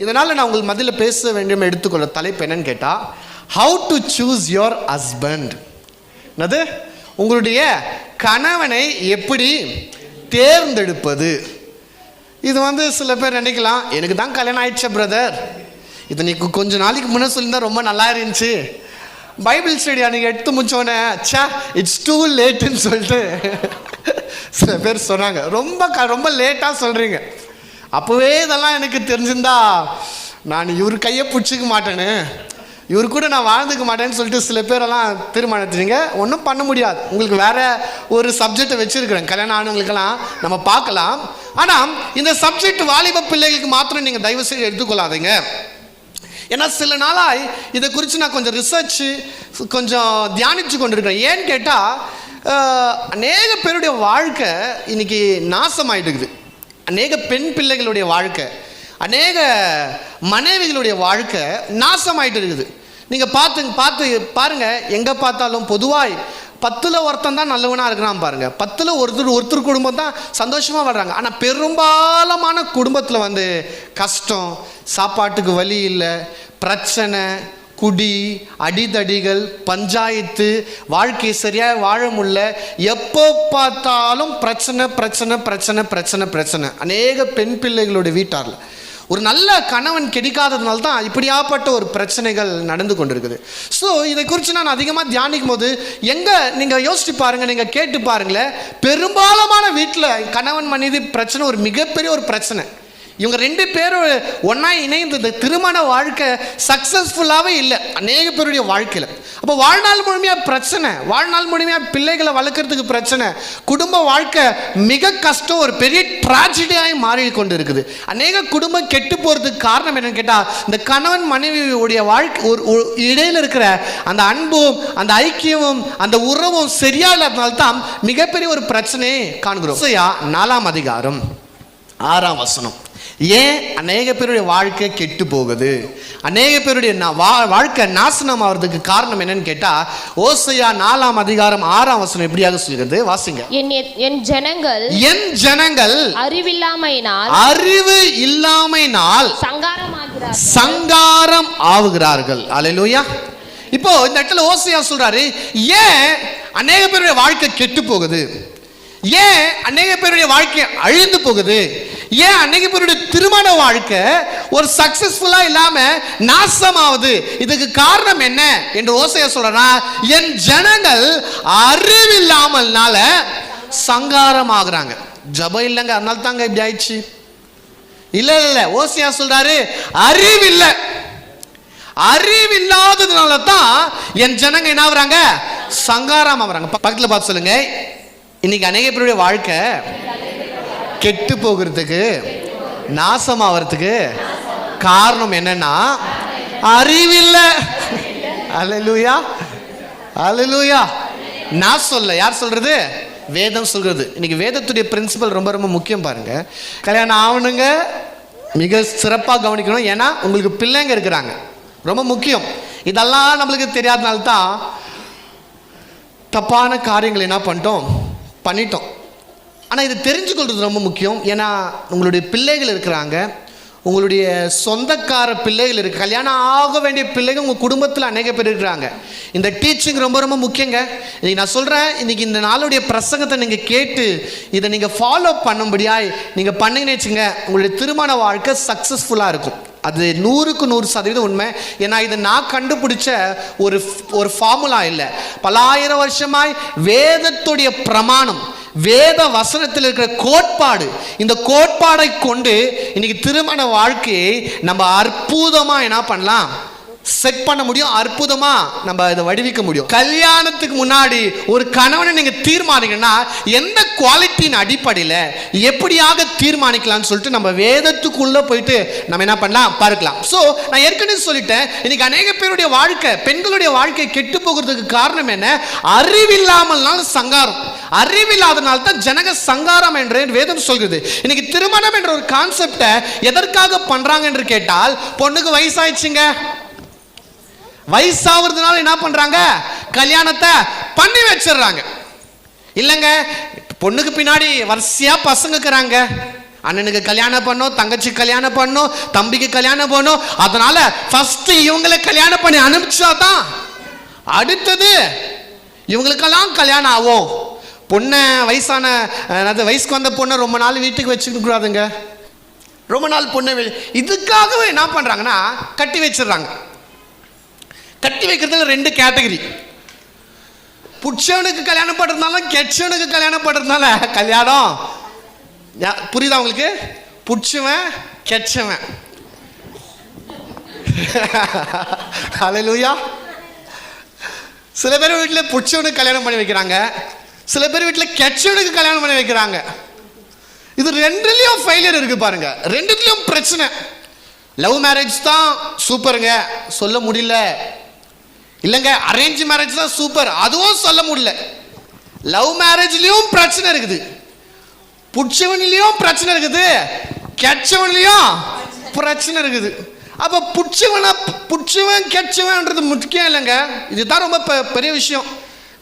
இதனால் நான் உங்களுக்கு மத்தியில் பேச வேண்டிய எடுத்துக்கொள்ள தலைப்பு என்னன்னு கேட்டால், how to choose your husband. என்னது? உங்களுடைய கணவனை எப்படி தேர்ந்தெடுப்பது. இது சில பேர் நினைக்கலாம், எனக்கு தான் கல்யாணம் ஆயிடுச்ச பிரதர், இது நீ கொஞ்ச நாளைக்கு முன்னே சொல்லியிருந்தா ரொம்ப நல்லா இருந்துச்சு, பைபிள் ஸ்டடி அன்றைக்கி எடுத்து முடிச்சோன்னே சா இட்ஸ் டூ லேட்டுன்னு சொல்லிட்டு சில பேர் சொன்னாங்க. ரொம்ப லேட்டாக சொல்கிறீங்க. அப்போவே இதெல்லாம் எனக்கு தெரிஞ்சிருந்தா நான் இவர் கையை பிடிச்சிக்க மாட்டேன்னு, இவர் கூட நான் வாழ்ந்துக்க மாட்டேன்னு சொல்லிட்டு சில பேரெல்லாம் தீர்மானிச்சிங்க. ஒன்றும் பண்ண முடியாது. உங்களுக்கு வேறு ஒரு சப்ஜெக்டை வச்சுருக்கிறேன், கல்யாணம் ஆனவங்களுக்கெல்லாம் நம்ம பார்க்கலாம். ஆனால் இந்த சப்ஜெக்ட் வாலிப பிள்ளைகளுக்கு மாத்திரம் நீங்கள் தயவு செய்து எடுத்துக்கொள்ளாதீங்க. ஏன்னா சில நாளாக இதை குறித்து நான் கொஞ்சம் ரிசர்ச் கொஞ்சம் தியானித்து கொண்டிருக்கிறேன். ஏன்னு கேட்டால் அநேக பேருடைய வாழ்க்கை இன்னைக்கு நாசமாயிட்டுக்குது. அநேக பெண் பிள்ளைகளுடைய வாழ்க்கை, அநேக மனைவிகளுடைய வாழ்க்கை நாசமாயிட்டு இருக்குது. நீங்கள் பார்த்து பாருங்கள், எங்கே பார்த்தாலும் பொதுவாக 10ல் ஒருத்தன் தான் நல்லவனாக இருக்கிறான் பாருங்க. 10ல் ஒருத்தர் குடும்பம் தான் சந்தோஷமாக வர்றாங்க. ஆனால் பெரும்பாலான குடும்பத்தில் கஷ்டம், சாப்பாட்டுக்கு வழி இல்லை, பிரச்சனை, குடி, அடிதடிகள், பஞ்சாயத்து, வாழ்க்கை சரியாக வாழ முடியல, எப்போ பார்த்தாலும் பிரச்சனை பிரச்சனை பிரச்சனை பிரச்சனை பிரச்சனை. அநேக பெண் பிள்ளைகளுடைய வீட்டாரில் ஒரு நல்ல கணவன் கிடைக்காததுனால தான் இப்படியாப்பட்ட ஒரு பிரச்சனைகள் நடந்து கொண்டிருக்குது. ஸோ இதை குறித்து நான் அதிகமாக தியானிக்கும் போது நீங்கள் யோசிச்சு பாருங்கள், நீங்கள் கேட்டு பாருங்களேன், பெரும்பாலான வீட்டில் கணவன் மனைவி பிரச்சனை ஒரு மிகப்பெரிய ஒரு பிரச்சனை. இவங்க 2 பேரும் ஒன்றா இணைந்து இந்த திருமண வாழ்க்கை சக்ஸஸ்ஃபுல்லாகவே இல்லை அநேக பேருடைய வாழ்க்கையில். அப்போ வாழ்நாள் முழுமையாக பிரச்சனை, வாழ்நாள் முழுமையாக பிள்ளைகளை வளர்க்குறதுக்கு பிரச்சனை, குடும்ப வாழ்க்கை மிக கஷ்டம், ஒரு பெரிய ட்ராஜடியாக மாறி கொண்டு இருக்குது. அநேக குடும்பம் கெட்டு போகிறதுக்கு காரணம் என்னன்னு கேட்டால், இந்த கணவன் மனைவியுடைய வாழ்க்கை ஒரு இடையில் இருக்கிற அந்த அன்பும் அந்த ஐக்கியமும் அந்த உறவும் சரியா இல்லாதனால தான் மிகப்பெரிய ஒரு பிரச்சனையை காண்கிறோம். ஓசையா 4ஆம் அதிகாரம் 6ஆம் வசனம். ஏன் அநேக பேருடைய வாழ்க்கை கெட்டு போகுது, அநேக பேருடைய வாழ்க்கை நாசனம் ஆகிறதுக்கு காரணம் என்னன்னு கேட்டா, ஓசையா 4ஆம் அதிகாரம் 6ஆம் வசனம் எப்படியாக சொல்கிறது, வாசிங்க. என் ஜனங்கள் அறிவு இல்லாமையினால் சங்காரம் ஆவுகிறார்கள். அல்லேலூயா. இப்போ இந்த இடத்துல ஓசையா சொல்றாரு, ஏன் அநேக பேருடைய வாழ்க்கை கெட்டு போகுது, ஏன் அநேக பேருடைய வாழ்க்கை அழிந்து போகுது, ஏன் அநேக பேருடைய திருமண வாழ்க்கை ஒரு சக்சஸ்ஃபுல்லா இல்லாம நாசமாவது, இதுக்கு காரணம் என்ன என்று ஓசையா சொல்றா, என் ஜனங்கள் அறிவில்லாமல்னால சங்காரம் ஆகுறாங்க. ஜபம் இல்லைங்க, அதனால தாங்க இப்படி ஆயிடுச்சு. இல்ல ஓசையா சொல்றாரு, அறிவில்லாததுனால தான் என் ஜனங்க என்ன ஆகுறாங்க, சங்காரம் ஆகுறாங்க. பக்கத்துல பார்த்து சொல்லுங்க, இன்னைக்கு அநேக பேருடைய வாழ்க்கை கெட்டு போகிறதுக்கு நாசமாகிறதுக்கு காரணம் என்னன்னா அறிவில்லை. அல்லேலூயா, அல்லேலூயா. நான் சொல்ல, யார் சொல்றது? வேதம் சொல்றது. இன்னைக்கு வேதத்துடைய பிரின்சிபல் ரொம்ப ரொம்ப முக்கியம் பாருங்க. கல்யாணம் ஆகணுங்க, மிக சிறப்பாக கவனிக்கணும். ஏன்னா உங்களுக்கு பிள்ளைங்க இருக்கிறாங்க, ரொம்ப முக்கியம். இதெல்லாம் நம்மளுக்கு தெரியாதனால தான் தப்பான காரியங்கள் என்ன பண்ணிட்டோம். ஆனால் இது தெரிஞ்சுக்கொள்வது ரொம்ப முக்கியம். ஏன்னா உங்களுடைய பிள்ளைகள் இருக்கிறாங்க, உங்களுடைய சொந்தக்கார பிள்ளைகள் இருக்கு, கல்யாணம் ஆக வேண்டிய பிள்ளைகள் உங்கள் குடும்பத்தில் அநேக பேர் இருக்கிறாங்க. இந்த டீச்சிங் ரொம்ப ரொம்ப முக்கியங்க. இன்னைக்கு நான் சொல்கிறேன், இன்னைக்கு இந்த நாளுடைய பிரசங்கத்தை நீங்கள் கேட்டு இதை நீங்கள் ஃபாலோ பண்ணும்படியாய் நீங்கள் பண்ணீங்கன்னு வச்சுங்க, உங்களுடைய திருமண வாழ்க்கை சக்ஸஸ்ஃபுல்லாக இருக்கும். அது 100க்கு 100% உண்மை. ஏன்னா இது நான் கண்டுபிடிச்ச ஒரு ஃபார்முலா இல்லை, பல்லாயிரம் வருஷமாய் வேதத்துடைய பிரமாணம், வேத வசனத்தில் இருக்கிற கோட்பாடு. இந்த கோட்பாடை கொண்டு இன்னைக்கு திருமண வாழ்க்கையை நம்ம அற்புதமா என்ன பண்ணலாம், செட் பண்ண முடியும், அற்புதமா நம்ம இதை வடிவிக்க முடியும். கல்யாணத்துக்கு முன்னாடி ஒரு கணவனை நீங்க தீர்மானிக்கணும்னா எந்த குவாலிட்டியின் அடிப்படையில் எப்படியாக தீர்மானிக்கலாம்னு சொல்லிட்டு நம்ம வேதத்துக்குள்ள போயிட்டு நம்ம என்ன பண்ணலாம் பார்க்கலாம். ஸோ நான் ஏற்கனவே சொல்லிட்டேன், இன்னைக்கு அநேக பேருடைய வாழ்க்கை, பெண்களுடைய வாழ்க்கை கெட்டு போகிறதுக்கு காரணம் என்ன, அறிவில்லாமல்னால சங்காரம். அறிவில்லாதனால தான் ஜனக சங்காரம் என்று வேதம் சொல்கிறது. இன்னைக்கு திருமணம் என்ற ஒரு கான்செப்டை எதற்காக பண்றாங்க என்று கேட்டால், பொண்ணுக்கு வயசாயிடுச்சுங்க, வயசாகிறதுனால என்ன பண்றாங்க, கல்யாணத்தை பண்ணி வச்சிடறாங்க. இல்லைங்க, பொண்ணுக்கு பின்னாடி வரிசையா பசங்க இருக்கிறாங்க, அண்ணனுக்கு கல்யாணம் பண்ணும், தங்கச்சிக்கு கல்யாணம் பண்ணும், தம்பிக்கு கல்யாணம் பண்ணும். அதனால ஃபர்ஸ்ட் இவங்களை கல்யாணம் பண்ணி அனுப்பிச்சாதான் அடுத்தது இவங்களுக்கெல்லாம் கல்யாணம் ஆகும். பொண்ணை வயசுக்கு வந்த பொண்ணை ரொம்ப நாள் வீட்டுக்கு வச்சுக்க கூடாதுங்க. ரொம்ப நாள் பொண்ணை இதுக்காகவே என்ன பண்றாங்கன்னா கட்டி வச்சிடறாங்க. கட்டி வைக்கிறதுல 2 கேட்டகரி. புடிச்சவனுக்கு கல்யாணம் பண்றதுனால கெச்சவனுக்கு கல்யாணம் பண்றதுனால கல்யாணம். புரியுதா உங்களுக்கு? புடிச்சவன் கெச்சவன். ஹல்லேலூயா. சில பேர் வீட்டில் புடிச்சவனுக்கு கல்யாணம் பண்ணி வைக்கிறாங்க, சில பேர் வீட்டில் கெச்சவனுக்கு கல்யாணம் பண்ணி வைக்கிறாங்க. இது 2லயும் ஃபெயிலியர் இருக்கு பாருங்க. 2லயும் பிரச்சனை. லவ் மேரேஜ் தான் சூப்பருங்க, சொல்ல முடியல. இல்லைங்க அரேஞ்ச் மேரேஜ் தான் சூப்பர், அதுவும் சொல்ல முடியல. லவ் மேரேஜ்லயும் பிரச்சனை இருக்குது, புடிச்சவன்லயும் பிரச்சனை இருக்குது, கெச்சவன்லயும் பிரச்சனை இருக்குது. அப்ப புடிச்சவன் கெச்சவன்ன்றது முக்கியம் இல்லைங்க. இதுதான் ரொம்ப பெரிய விஷயம்.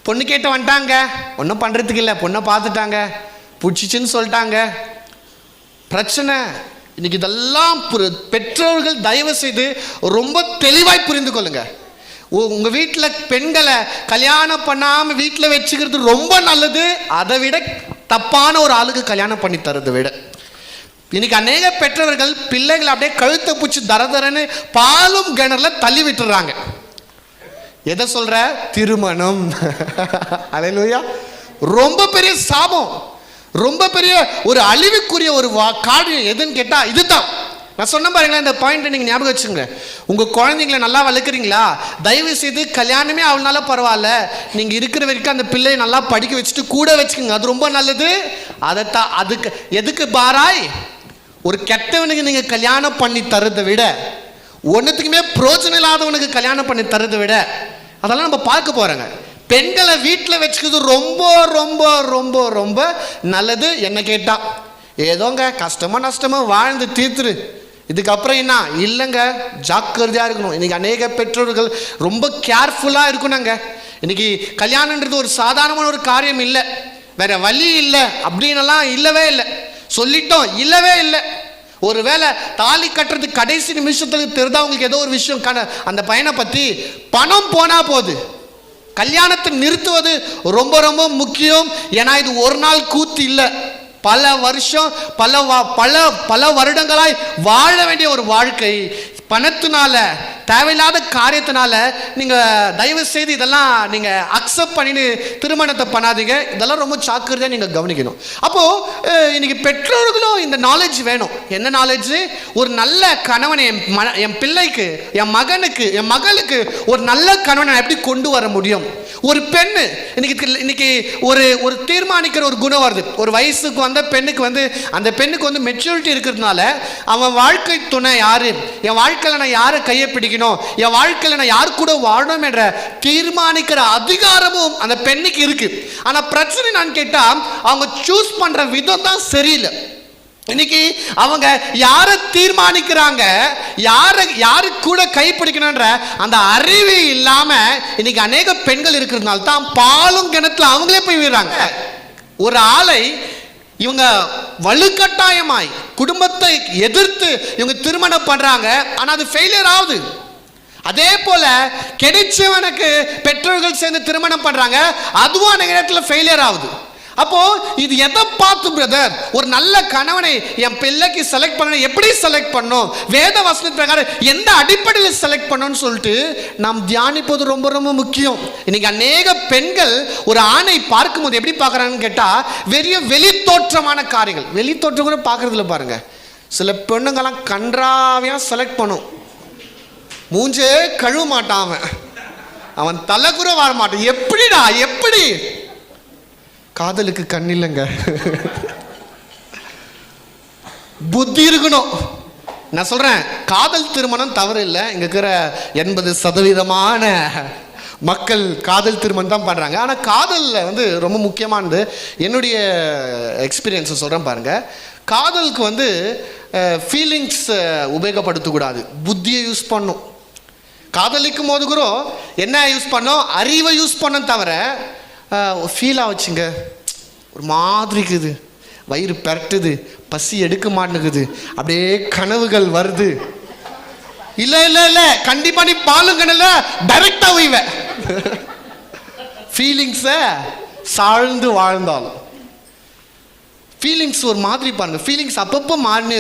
பொண்ணு கேட்டு வந்துட்டாங்க, ஒன்றும் பண்றதுக்கு இல்லை, பொண்ணை பார்த்துட்டாங்க, பிடிச்சிச்சின்னு சொல்லிட்டாங்க, பிரச்சனை. இன்னைக்கு இதெல்லாம் பெற்றோர்கள் தயவு செய்து ரொம்ப தெளிவாய் புரிந்து கொள்ளுங்க. உங்க வீட்டில் பெண்களை கல்யாணம் பண்ணாம வீட்டில் வச்சுக்கிறது ரொம்ப நல்லது, அதை விட தப்பான ஒரு ஆளுக்கு கல்யாணம் பண்ணி தரதை விட. இன்னைக்கு அநேக பெற்றவர்கள் பிள்ளைகளை அப்படியே கழுத்தை பூச்சி தரதரன்னு பாலும் கிணறுல தள்ளி விட்டுறாங்க. எதை சொல்ற? திருமணம். அல்லேலூயா. ரொம்ப பெரிய சாபம், ரொம்ப பெரிய ஒரு அழிவுக்குரிய ஒரு காரியம் எதுன்னு கேட்டா இதுதான். நான் சொன்ன பாருங்களேன், இந்த பாயிண்ட் நீங்க ஞாபகம் வச்சுங்க. உங்க குழந்தைங்களை நல்லா வளர்க்குறீங்களா, தயவு செய்து கல்யாணமே அவனால பரவாயில்ல, நீங்க இருக்கிற வரைக்கும் அந்த பிள்ளையை நல்லா படிக்க வச்சுட்டு கூட வச்சுக்கோங்க, அது ரொம்ப நல்லது. அதைத்தான் அதுக்கு எதுக்கு பாராய் ஒரு கெட்டவனுக்கு நீங்க கல்யாணம் பண்ணி தரதை விட, ஒன்றுத்துக்குமே பிரோஜனம் இல்லாதவனுக்கு கல்யாணம் பண்ணி தரதை விட, அதெல்லாம் நம்ம பார்க்க போறோங்க. பெண்களை வீட்டில் வச்சுக்கிறது ரொம்ப ரொம்ப ரொம்ப ரொம்ப நல்லது. என்ன கேட்டா ஏதோங்க கஷ்டமா நஷ்டமா வாழ்ந்து தீர்த்துரு, இதுக்கப்புறம் என்ன இல்லைங்க. ஜாக்கிரதையா இருக்கணும். இன்னைக்கு அநேக பெற்றோர்கள் ரொம்ப கேர்ஃபுல்லா இருக்கணுங்க. இன்னைக்கு கல்யாணன்றது ஒரு சாதாரணமான ஒரு காரியம் இல்லை, வேற வழி இல்லை அப்படின்னலாம் இல்லவே இல்லை. சொல்லிட்டோம், இல்லவே இல்லை. ஒருவேளை தாலி கட்டுறது கடைசி நிமிஷத்துக்கு தெரிந்தா உங்களுக்கு ஏதோ ஒரு விஷயம் அந்த பையனை பத்தி பணம் போனா போகுது, கல்யாணத்தை நிறுத்துவது ரொம்ப ரொம்ப முக்கியம். ஏன்னா இது ஒரு நாள் கூத்து இல்லை, பல வருஷம் பல வருடங்களாய் வாழ வேண்டிய ஒரு வாழ்க்கை. பணத்தினால தேவையில்லாத காரியத்தினால நீங்க தயவு செய்து இதெல்லாம் நீங்க அக்செப்ட் பண்ணிட்டு திருமணத்தை பண்ணாதீங்க. இதெல்லாம் ரொம்ப ஜாக்கிரதையா நீங்க கவனிக்கணும். அப்போ இன்னைக்கு பெற்றோர்களும் இந்த நாலேஜ் வேணும். என்ன நாலேஜ்? ஒரு நல்ல கணவனை என் பிள்ளைக்கு, என் மகனுக்கு, என் மகளுக்கு ஒரு நல்ல கணவனை எப்படி கொண்டு வர முடியும். ஒரு பெண்ணு இன்னைக்கு ஒரு தீர்மானிக்கிற ஒரு குணம் வருது. ஒரு வயசுக்கு வந்த பெண்ணுக்கு அந்த பெண்ணுக்கு மெச்சூரிட்டி இருக்கிறதுனால அவன் வாழ்க்கை துணை யாரு, என் வாழ்க்கையில் நான் யாரை கையை பிடிக்கணும், என் வாழ்க்கையில் நான் யார் கூட வாழணும் என்ற தீர்மானிக்கிற அதிகாரமும் அந்த பெண்ணுக்கு இருக்கு. ஆனா பிரச்சனை நான் கேட்டா அவங்க சூஸ் பண்ற விதம் தான் சரியில்லை. இன்னைக்கு அவங்க யாரை தீர்மானிக்கிறாங்க, யாரு கூட கைப்பிடிக்கணும்ன்ற அந்த அறிவு இல்லாம இன்னைக்கு அநேக பெண்கள் இருக்கிறதுனால தான் பாலும் கிணத்துல அவங்களே போய் விடுறாங்க. ஒரு ஆளை இவங்க வலுக்கட்டாயமாய் குடும்பத்தை எதிர்த்து இவங்க திருமணம் பண்றாங்க, ஆனா அது ஃபெயிலியர் ஆகுது. அதே போல கிடைச்சவனுக்கு பெற்றோர்கள் சேர்ந்து திருமணம் பண்றாங்க, அதுவும் அநேக நேரத்தில் ஃபெயிலியர் ஆகுது. அப்போ இது எதை பார்த்து பிரதர் ஒரு நல்ல கணவனை என் பிள்ளைக்கு செலக்ட் பண்ணணும், எப்படி செலக்ட் பண்ணணும், வேத வசன பிரகாரம் எந்த அடிப்படையில் செலக்ட் பண்ணணும்னு சொல்லிட்டு நாம் தியானிப்பது ரொம்ப ரொம்ப முக்கியம். இன்னைக்கு அநேக பெண்கள் ஒரு ஆணை பார்க்கும்போது எப்படி பார்க்குறாங்கன்னு கேட்டா வெளி தோற்றமான காரியங்கள், வெளி தோற்றம் கூட பார்க்கறதுல பாருங்க. சில பெண்ணுங்கெல்லாம் கன்றாவியா செலக்ட் பண்ணும், மூஞ்சே கழுவ மாட்டான், அவன் தலை கூட வர மாட்டான். எப்படிடா எப்படி? காதலுக்கு கண் இல்லைங்க, புத்தி இருக்கணும். நான் சொல்றேன், காதல் திருமணம் தவறு இல்லை. இங்க இருக்கிற 80% மக்கள் காதல் திருமணம் தான் பண்றாங்க. ஆனா காதல்ல ரொம்ப முக்கியமானது, என்னுடைய எக்ஸ்பீரியன்ஸை சொல்றேன் பாருங்க. காதலுக்கு ஃபீலிங்ஸ் உபயோகப்படுத்தக்கூடாது, புத்தியை யூஸ் பண்ணும். காதலிக்கும் போது கூட என்ன யூஸ் பண்ணோம், அறிவை யூஸ் பண்ண தவிர ஃபீல் ஆச்சுங்க ஒரு மாதிரி இருக்குது, வயிறு பெரட்டுது, பசி எடுக்க மாட்டேங்குது, அப்படியே கனவுகள் வருது. இல்ல இல்ல இல்ல கண்டிப்பா நீ பாலுங்கனல டைரக்டா உய்வ. ஃபீலிங்ஸை சாழ்ந்து வாழ்ந்தாலும் ஃபீலிங்ஸ் ஒரு மாதிரி பாருங்க. ஃபீலிங்ஸ் அப்பப்போ மாறினே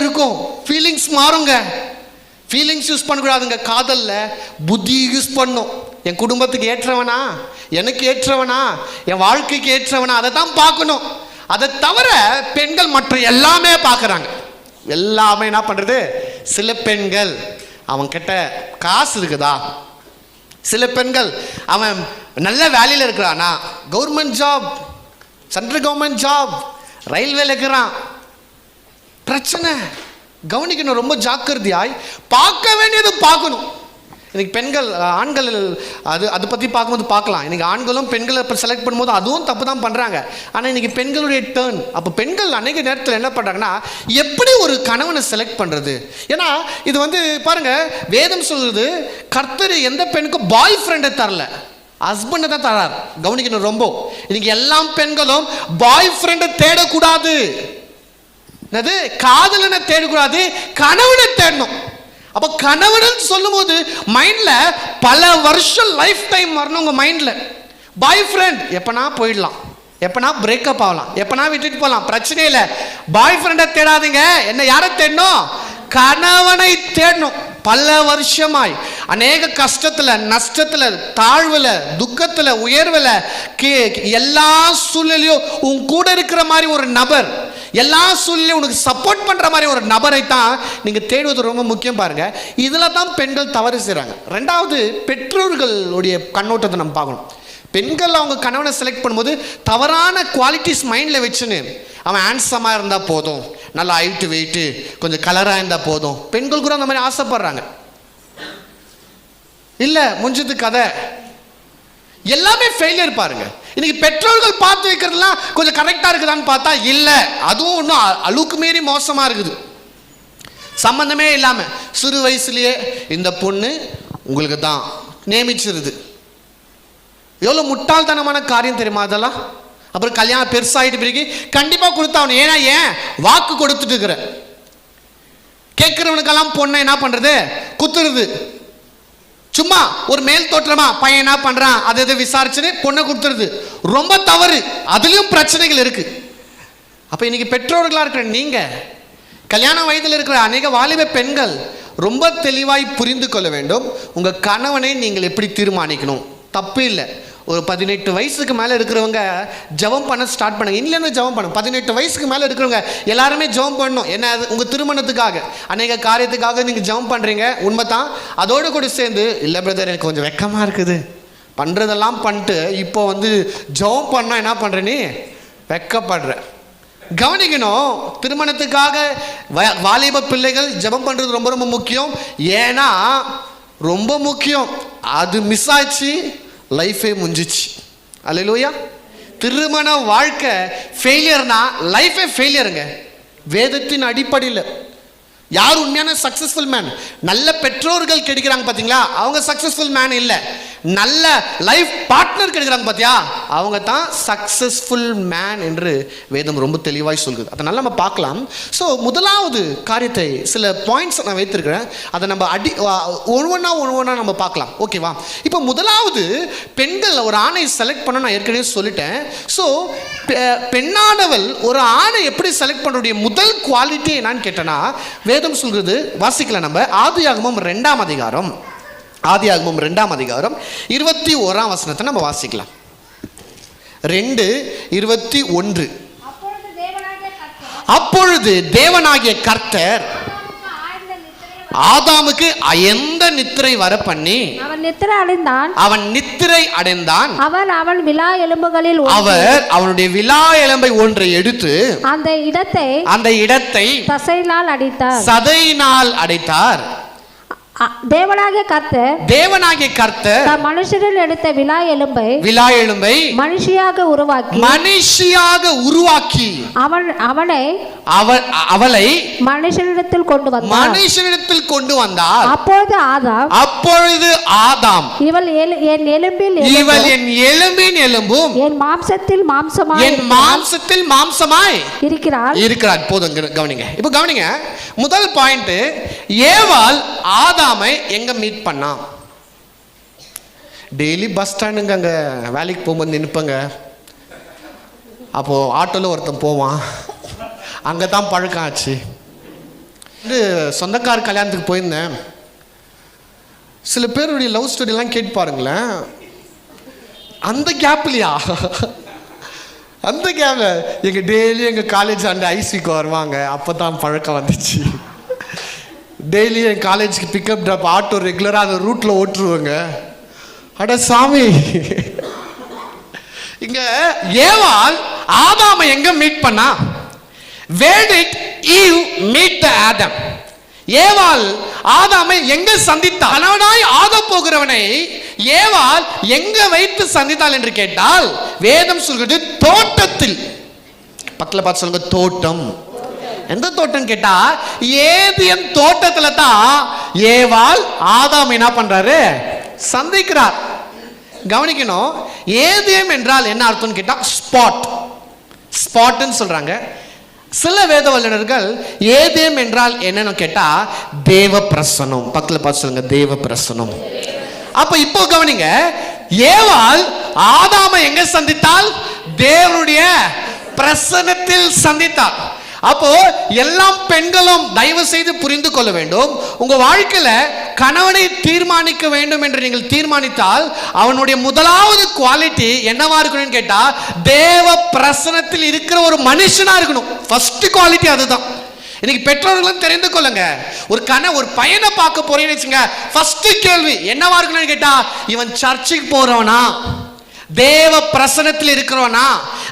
இருக்கும். ஃபீலிங்ஸ் மாறுங்க. ஃபீலிங்ஸ் யூஸ் பண்ணக்கூடாதுங்க. காதல்ல புத்தி யூஸ் பண்ணும். என் குடும்பத்துக்கு ஏற்றவனா, எனக்கு ஏற்றவனா, என் வாழ்க்கைக்கு ஏற்றவனா, அதை தான் பார்க்கணும். அதை தவிர பெண்கள் மற்ற எல்லாமே பார்க்குறாங்க. எல்லாமே என்ன பண்ணுறது? சில பெண்கள் அவன் கிட்ட காசு இருக்குதா, சில பெண்கள் அவன் நல்ல வேலையில் இருக்கிறானா, government job, central government job, ரயில்வேல இருக்கிறான், பிரச்சனை. கவனிக்கணும், ரொம்ப ஜாக்கிரதையாய் பார்க்க வேண்டியது பார்க்கணும். இன்னைக்கு பெண்கள் ஆண்கள் அது பற்றி பார்க்கும்போது பார்க்கலாம். இன்னைக்கு ஆண்களும் பெண்களை இப்போ செலக்ட் பண்ணும்போது அதுவும் தப்பு தான் பண்ணுறாங்க. ஆனால் இன்னைக்கு பெண்களுடைய டேர்ன். அப்போ பெண்கள் அநேக நேரத்தில் என்ன பண்ணுறாங்கன்னா, எப்படி ஒரு கணவனை செலக்ட் பண்ணுறது? ஏன்னா இது வந்து பாருங்க, வேதம் சொல்றது கர்த்தர் எந்த பெண்ணுக்கும் பாய் ஃப்ரெண்டை தரல, ஹஸ்பண்டை தான் தரார். கவனிக்கணும் ரொம்ப. இன்னைக்கு எல்லா பெண்களும் பாய் ஃப்ரெண்டை தேடக்கூடாது, என்னது காதலனை தேடக்கூடாது, கணவனை தேடணும். அப்போ கணவன் சொல்லும் போது மைண்ட்ல பல வருஷம் லைஃப் டைம் வரணும். உங்க மைண்ட்ல பாய் ஃப்ரெண்ட் எப்பனா போயிடலாம், எப்பனா பிரேக்கப் ஆகலாம், எப்பனா விட்டுட்டு போகலாம், பிரச்சனை இல்லை. பாய் ஃப்ரெண்டை தேடாதீங்க. என்ன யாரை தேடணும்? கணவனை தேடணும். பல வருஷமாய் அநேக கஷ்டத்துல, நஷ்டத்துல, தாழ்வுல, துக்கத்துல, உயர்வுல, எல்லா சூழ்நிலையும் உன் கூட இருக்கிற மாதிரி ஒரு நபர், எல்லா சூழ்நிலையும் உனக்கு சப்போர்ட் பண்ற மாதிரி ஒரு நபரை தான் நீங்க தேடுவது ரொம்ப முக்கியம். பாருங்க, இதுல தான் பெண்கள் தவறு செய்றாங்க. ரெண்டாவது, பெற்றோர்களுடைய கண்ணோட்டத்தை நம்ம பார்க்கணும். பெண்கள் அவங்க கணவனை செலக்ட் பண்ணும்போது தவறான குவாலிட்டிஸ் மைண்டில் வச்சுன்னு, அவன் ஹேண்ட்ஸமாக இருந்தால் போதும், நல்லா ஹைட்டு வெயிட்டு கொஞ்சம் கலராக இருந்தால் போதும். பெண்கள் கூட அந்த மாதிரி ஆசைப்படுறாங்க. இல்லை முடிஞ்சது கதை, எல்லாமே ஃபெயிலியர். பாருங்க, இன்னைக்கு பெற்றோர்கள் பார்த்து வைக்கிறதுலாம் கொஞ்சம் கரெக்டாக இருக்குதான்னு பார்த்தா இல்லை, அதுவும் இன்னும் அழுக்கு மீறி மோசமாக இருக்குது. சம்பந்தமே இல்லாமல் சிறு வயசுலேயே இந்த பொண்ணு உங்களுக்கு தான் நியமிச்சிருது. எவ்வளோ முட்டாள்தனமான காரியம் தெரியுமா அதெல்லாம்? அப்புறம் கல்யாணம் பெருசாகிட்டு பிறகு கண்டிப்பாக கொடுத்தாவணும். ஏன்னா ஏன் வாக்கு கொடுத்துட்டு இருக்கிற கேட்குறவனுக்கெல்லாம் பொண்ணை என்ன பண்ணுறது? குத்துறது. சும்மா ஒரு மேல் தோற்றமா பையன் என்ன பண்ணுறான் அதை எதை விசாரிச்சுன்னு பொண்ணை கொடுத்துருது. ரொம்ப தவறு. அதுலேயும் பிரச்சனைகள் இருக்கு. அப்போ இன்னைக்கு பெற்றோர்களாக இருக்கிற நீங்கள், கல்யாண வயதில் இருக்கிற அநேக வாலிப பெண்கள் ரொம்ப தெளிவாய் புரிந்து கொள்ள வேண்டும். உங்கள் கணவனை நீங்கள் எப்படி தீர்மானிக்கணும். தப்பு இல்லை. ஒரு 18 வயசுக்கு மேலே இருக்கிறவங்க ஜெபம் பண்ண ஸ்டார்ட் பண்ணுங்க. இன்னிலேருந்து ஜெபம் பண்ணுங்க. 18 வயசுக்கு மேலே இருக்கிறவங்க எல்லாருமே ஜெபம் பண்ணணும். என்ன, உங்கள் திருமணத்துக்காக, அநேக காரியத்துக்காக நீங்கள் ஜெபம் பண்ணுறீங்க, உண்மை தான். அதோடு கூட சேர்ந்து, இல்லை பிரதர் எனக்கு கொஞ்சம் வெக்கமாக இருக்குது, பண்ணுறதெல்லாம் பண்ணிட்டு இப்போ வந்து ஜெபம் பண்ணால் என்ன பண்ணுற, நீ வெக்கப்படுற. கவனிக்கணும், திருமணத்துக்காக வாலிப பிள்ளைகள் ஜெபம் பண்ணுறது ரொம்ப ரொம்ப முக்கியம். ஏன்னா ரொம்ப முக்கியம். அது மிஸ் ஆச்சு, லைஃபே முடிஞ்சிச்சு. அல்லேலூயா. திருமண வாழ்க்கை ஃபெயிலியர்னா லைஃபே ஃபெயிலியருங்க. வேதத்தின் அடிப்படையில் யார் உண்மையான சக்சஸ்ஃபுல் மேன்? நல்ல பெற்றோர்கள் கிடைக்கிறாங்க பார்த்தீங்களா, அவங்க சக்சஸ்ஃபுல் மேன் இல்லை. நல்ல லைஃப் பார்ட்னர் கிடைக்கிறாங்க பார்த்தியா, அவங்க தான் சக்சஸ்ஃபுல் மேன் என்று வேதம் ரொம்ப தெளிவாய் சொல்கிறது. அதை நல்லா நம்ம பார்க்கலாம். ஸோ முதலாவது காரியத்தை, சில பாயிண்ட்ஸ் நான் வைத்திருக்கிறேன், அதை நம்ம ஒவ்வொன்றா நம்ம பார்க்கலாம். ஓகேவா? இப்போ முதலாவது, பெண்கள் ஒரு ஆணை செலக்ட் பண்ண நான் ஏற்கனவே சொல்லிட்டேன். ஸோ பெண்ணானவள் ஒரு ஆணை எப்படி செலக்ட் பண்ணுடைய முதல் குவாலிட்டி என்னன்னு கேட்டேன்னா, வேதம் சொல்கிறது, வாசிக்கலாம் நம்ம. ஆதியாகமம் 2ஆம் அதிகாரம், ஆதியாகமம் 2ஆம் அதிகாரம் 21ஆம் வசனத்தை நம்ம வாசிக்கலாம். 2:21. அப்பொழுது தேவனாகிய கர்த்தர் ஆதாமுக்கு அயர்ந்த நித்திரை வர பண்ணி அவன் நித்திரை அடைந்தான். அவர் அவனுடைய விலா எலும்பை ஒன்றை எடுத்து அந்த இடத்தை சதையினால் அடைத்தார். தேவனாகிய கர்த்தர் தாம் மனுஷரில் எடுத்த விலா எலும்பை மனுஷியாக உருவாக்கி அவளை மனுஷனிடத்தில் கொண்டு வந்தார். அப்பொழுது ஆதாம் இவள் என் எலும்பின் எலும்பும் என் மாம்சத்தில் மாம்சமாய் இருக்கிறார். போதும், கவனிங்க. இப்போ கவனிங்க, முதல் பாயிண்ட், ஏவாள் ஆதாமை எங்க மீட் பண்ணா? டெய்லி பஸ் ஸ்டாண்டுங்க, அங்கே வேலைக்கு போகும்போது நிற்பங்க. அப்போது ஆட்டோவில் ஒருத்தன் போவான், அங்கே தான் பழக்கம் ஆச்சு. சொந்தக்கார கல்யாணத்துக்கு போயிருந்தேன். சில பேருடைய லவ் ஸ்டோரியெல்லாம் கேட்டு பாருங்களேன். அந்த கேப்லையா எங்கள் டெய்லி எங்கள் காலேஜ் அந்த ஐசிக்கு வருவாங்க. அப்போ தான் பழக்கம் வந்துச்சு. டெய்லி என் காலேஜுக்கு பிக்கப் ட்ராப் ஆட்டோ ரெகுலராக அந்த ரூட்டில் ஓட்டுருவாங்க. அட சாமி, இங்க ஏவாள் ஆதாமை எங்க மீட் பண்ணா? Where did Eve meet the Adam? ஏவாள் ஆதாமை எங்க சந்தித்தாள்? கணவனாய் ஆக போகிறவனை ஏவாள் எங்க வைத்து சந்தித்தாள் என்று கேட்டால் வேதம் சொல்கிறது தோட்டத்தில். பக்கத்துல பார்த்து சொல்லுங்க, தோட்டம். எந்த தோட்டம் கேட்டா ஏதேன் தோட்டத்துல தான் ஏவாள் ஆதாம் என்ன பண்றாரு? சந்திக்கிறார். கவனிக்கணும், ஏதேம் என்றால் என்ன அர்த்தம் கேட்டா ஸ்பாட்னு சொல்றாங்க. சில வேத வல்லுநர்கள் ஏதேம் என்றால் என்னன்னு கேட்டா தேவ பிரசனம். பக்கத்துல பார்த்து சொல்லுங்க, தேவ பிரசனம். அப்ப இப்போ கவனிங்க, ஏவாள் ஆதாமை எங்க சந்தித்தால்? தேவனுடைய பிரசனத்தில் சந்தித்தாள். அப்போ எல்லாம் பெண்களும் தயவு செய்து புரிந்து கொள்ள வேண்டும். உங்க வாழ்க்கையில கணவனை தீர்மானிக்க வேண்டும் என்று நீங்கள் தீர்மானித்தால் அவனுடைய முதலாவது குவாலிட்டி என்னவா இருக்கணும்னு கேட்டா தேவ பிரசனத்தில் இருக்கிற ஒரு மனுஷனா இருக்கணும். ஃபர்ஸ்ட் குவாலிட்டி அதுதான். இன்னைக்கு பெற்றோர்களும் தெரிந்து கொள்ளுங்க. ஒரு பையனை பார்க்க போறேன்னு வச்சுங்க, ஃபர்ஸ்ட் கேள்வி என்னவா இருக்கணும்னு கேட்டா இவன் சர்ச்சுக்கு போறவனா, தேவ பிரசனத்தில் இருக்கிறவனா.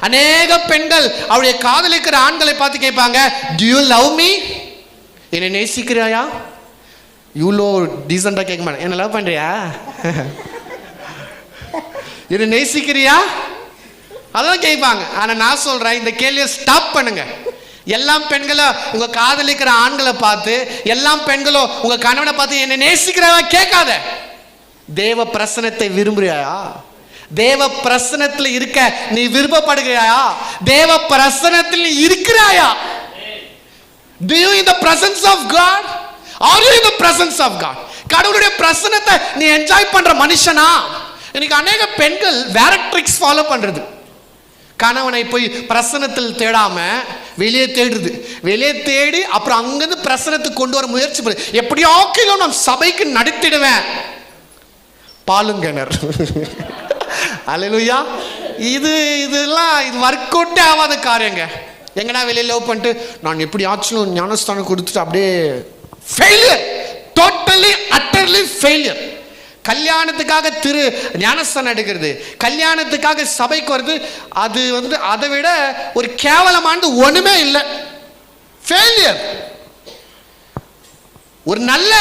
அநேக பெண்கள் அவருடைய காதலிக்கிற ஆண்களை பார்த்து கேட்பாங்க, do you love me? என்னை நேசிக்கிறாயா? இவ்வளோ டீசெண்டாக கேட்க மாட்டேன், என்ன லவ் பண்றியா, என்னை நேசிக்கிறியா, அதான் கேட்பாங்க. ஆனால் நான் சொல்றேன், இந்த கேள்வியை ஸ்டாப் பண்ணுங்க. எல்லா பெண்களும் உங்க காதலிக்கிற ஆண்களை பார்த்து, எல்லா பெண்களும் உங்க கணவனை பார்த்து என்னை நேசிக்கிறாயா கேட்காத. தேவ பிரசனத்தை விரும்புறியா? தேவ பிரசனத்தில் இருக்க நீ விருப்பப்படுகிறாயா? தேவ பிரசனத்தில் இருக்கிறாயா? Do you in the presence of God? Are you in the presence of God? கடவுளுடைய பிரசனத்தை நீ என்ஜாய் பண்ற மனுஷனா? இன்னைக்கு அநேக பெண்கள் வேற ட்ரிக்ஸ் ஃபாலோ பண்றது. கணவனை போய் பிரசனத்தில் தேடாம வெளியே தேடுறது. வெளியே தேடி அப்புறம் அங்கிருந்து பிரசனத்துக்கு கொண்டு வர முயற்சி பண்ணு. எப்படியோ நான் சபைக்கு நடத்திடுவேன். பாலுங்கனர். அல்லேலூயா. இதெல்லாம் ஒர்க் அவுட்டே ஆகாத காரியங்க. எங்கன்னா வெளியே லவ் பண்ணிட்டு நான் எப்படி ஆச்சும் ஞானஸ்தானம் கொடுத்துட்டு அப்படியே ஃபெயிலியர், டோட்டலி அட்டர்லி ஃபெயிலியர். கல்யாணத்துக்காக ஞானஸ்தானம் எடுக்கிறது, கல்யாணத்துக்காக சபைக்கு வருது, அது அதை விட ஒரு கேவலமானது ஒண்ணுமே இல்லை. ஃபெயிலியர். ஒரு நல்ல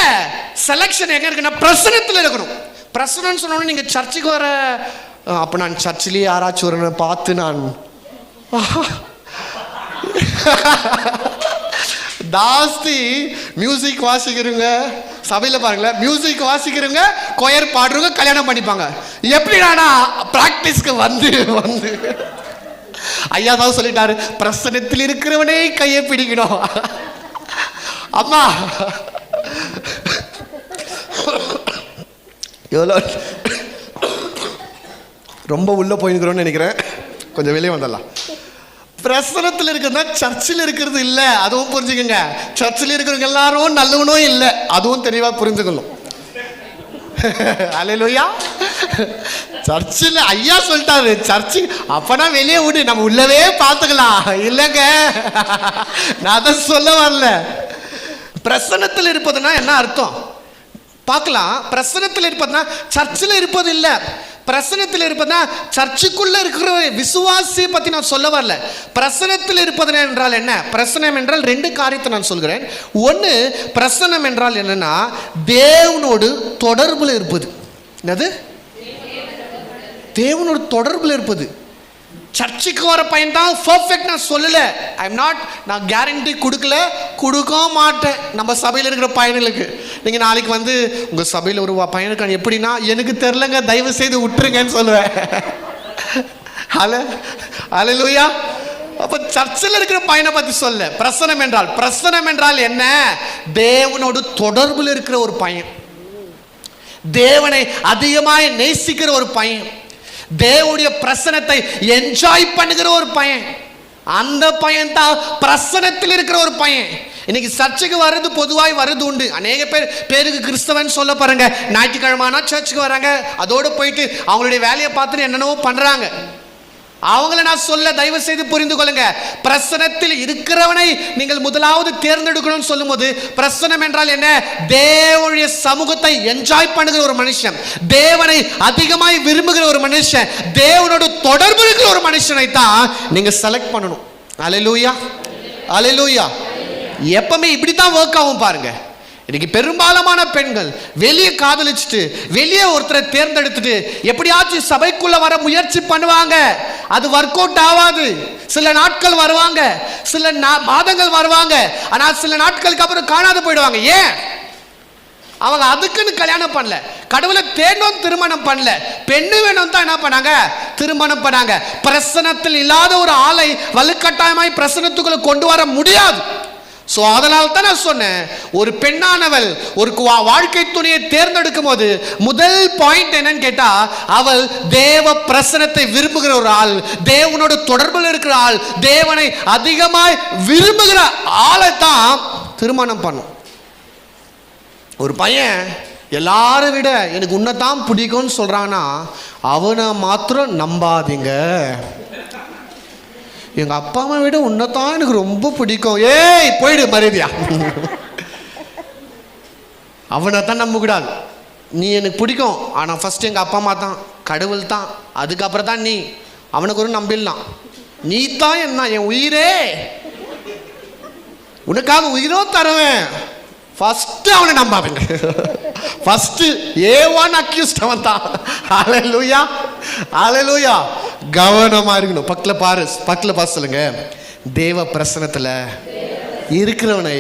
செலக்ஷன் எங்க இருக்குன்னா பிரசனத்தில் இருக்கணும். பிரசனம் சொன்னோன்னு நீங்க சர்ச்சுக்கு வர, அப்ப நான் சர்ச்சிலேயே யாராச்சும் ஒரு பார்த்து நான் ஜாஸ்தி மியூசிக் வாசிக்கிறவங்க சபையில் பாருங்களேன், மியூசிக் வாசிக்கிறவங்க கொயர் பாடுறவங்க கல்யாணம் பண்ணிப்பாங்க. எப்படினா பிராக்டிஸ்க்கு வந்து ஐயா தான் சொல்லிட்டாரு, பிரசனத்தில் இருக்கிறவனே கையை பிடிக்கணும். அம்மா எவ்வளோ ரொம்ப உள்ள போயிருக்கிறோன்னு நினைக்கிறேன், கொஞ்சம் வெளியே வந்துடலாம். பிரசனத்தில் இருக்கிறதா சர்ச்சில் இருக்கிறது இல்லை, அதுவும் புரிஞ்சுக்கோங்க. சர்ச்சில் இருக்கிறவங்க எல்லாரும் நல்லவனும் இல்லை, அதுவும் தெளிவாக புரிஞ்சுக்கணும். அல்லேலூயா. சர்ச்சில் ஐயா சொல்லிட்டாரு, சர்ச்சு அப்பனா வெளியே விடு, நம்ம உள்ளவே பார்த்துக்கலாம். இல்லைங்க, நான் அதை சொல்ல வரல. பிரசனத்தில் இருப்பதுன்னா என்ன அர்த்தம் பார்க்கலாம். பிரசனத்தில் இருப்பதுன்னா சர்ச்சில் இருப்பது இல்லை. பிரசனத்தில் இருப்பதா சர்ச்சுக்குள்ள இருக்கிற விசுவாசியை பத்தி நான் சொல்ல வரல. பிரசனத்தில் இருப்பது என்றால் என்ன? பிரசனம் என்றால் ரெண்டு காரியத்தை நான் சொல்கிறேன். ஒன்று, பிரசனம் என்றால் என்னன்னா தேவனோடு தொடர்புல இருப்பது. என்னது? தேவனோடு தொடர்புல இருப்பது. சர்ச்சுக்கு வர பையன் தான் பர்ஃபெக்ட் நான் சொல்லல. நான் கேரண்டி கொடுக்க மாட்டேன். நம்ம சபையில் இருக்கிற பையனுக்கு நீங்க நாளைக்கு வந்து உங்க சபையில் ஒரு பையனுக்கு எப்படின்னா எனக்கு தெரிலங்க, தயவு செய்து விட்டுருங்கன்னு சொல்லுவேன். ஹல்லேலூயா. அப்ப சர்ச்சில் இருக்கிற பையனை பத்தி சொல்ல. பிரசனம் என்றால் என்ன? தேவனோடு தொடர்புல இருக்கிற ஒரு பையன், தேவனை அதிகமாய் நேசிக்கிற ஒரு பையன், தேவனுடைய பிரசனத்தை என்ஜாய் பண்ணுகிற ஒரு பையன். அந்த பையன் தான் பிரசனத்தில் இருக்கிற ஒரு பையன். இன்னைக்கு சர்ச்சுக்கு வர்றது பொதுவாய் வர்றது உண்டு. அநேக பேருக்கு கிறிஸ்தவன் சொல்ல பாருங்க, ஞாயிற்றுக்கிழமைனா சர்ச்சுக்கு வராங்க, அதோடு போயிட்டு அவங்களுடைய வேலையை பார்த்துட்டு என்னென்னவோ பண்றாங்க. அவங்கள நான் சொல்ல, தயவு செய்து புரிந்து கொள்ளுங்க. பிரசனத்தில் இருக்கிறவனை நீங்கள் முதலாவது தேர்ந்தெடுக்கணும்னு சொல்லும் போது, பிரசனம் என்றால் என்ன? தேவனுடைய சமூகத்தை என்ஜாய் பண்ணுகிற ஒரு மனுஷன், தேவனை அதிகமாய் விரும்புகிற ஒரு மனுஷன், தேவனோடு தொடர்பு இருக்கிற ஒரு மனுஷனை தான் நீங்க செலக்ட் பண்ணணும். அல்லேலூயா, அல்லேலூயா. எப்பவுமே இப்படித்தான் ஒர்க் ஆகும் பாருங்க. இன்னைக்கு பெரும்பாலான பெண்கள் வெளியே காதலிச்சுட்டு வெளியே ஒருத்தரை தேர்ந்தெடுத்துட்டு எப்படியாச்சும் சபைக்குள்ள வர முயற்சி பண்ணுவாங்க. அது ஒர்க் அவுட் ஆகாது. சில நாட்கள் வருவாங்க, சில மாதங்கள் வருவாங்க, ஆனால் சில நாட்களுக்கு அப்புறம் காணாது போயிடுவாங்க. ஏன்? அவங்க அதுக்குன்னு கல்யாணம் பண்ணல, கடவுளை தேடணும் திருமணம் பண்ணல, பெண்ணு வேணும் தான் என்ன பண்ணாங்க? திருமணம் பண்ணாங்க. பிரசனத்தில் இல்லாத ஒரு ஆளை வலுக்கட்டாயமாய் பிரசனத்துக்குள்ள கொண்டு வர முடியாது. ஸோ அதனால தான் நான் சொன்னேன், ஒரு பெண்ணானவள் ஒரு வாழ்க்கை துணையை தேர்ந்தெடுக்கும் போது முதல் பாயிண்ட் என்னன்னு கேட்டா, அவள் தேவ பிரசனத்தை விரும்புகிற ஒரு ஆள், தேவனோட தொடர்பில் இருக்கிற ஆள், தேவனை அதிகமாய் விரும்புகிற ஆளை தான் திருமணம் பண்ணும். ஒரு பையன் எல்லாரும் விட எனக்கு உன்னைத்தான் பிடிக்கும்னு சொல்றான்னா அவனை மாத்திரம் நம்பாதீங்க. எங்க அப்பா அம்மா விட உன்னைத்தான் எனக்கு ரொம்ப பிடிக்கும், ஏய் போயிடு மரியாதையா. அவனை தான் நம்ப கூடாது. நீ எனக்கு பிடிக்கும், ஆனா ஃபர்ஸ்ட் எங்க அப்பா அம்மா தான், கடவுள் தான், அதுக்கப்புறம் தான் நீ. அவனுக்கு ஒரு நம்பிடலாம். நீ தான் என்ன என் உயிரே, உனக்காக உயிரோ தருவேன். ஃபர்ஸ்ட் அவனை நம்பாதீங்க. ஃபர்ஸ்ட் ஏவான் அக்யூஸ்ட் அவன் தான். ஹல்லேலூயா, ஹல்லேலூயா. கவனமா இருக்கணும். பக்கத்துல பாரு சொல்லுங்க, தேவ பிரசனத்துல இருக்கிறவனை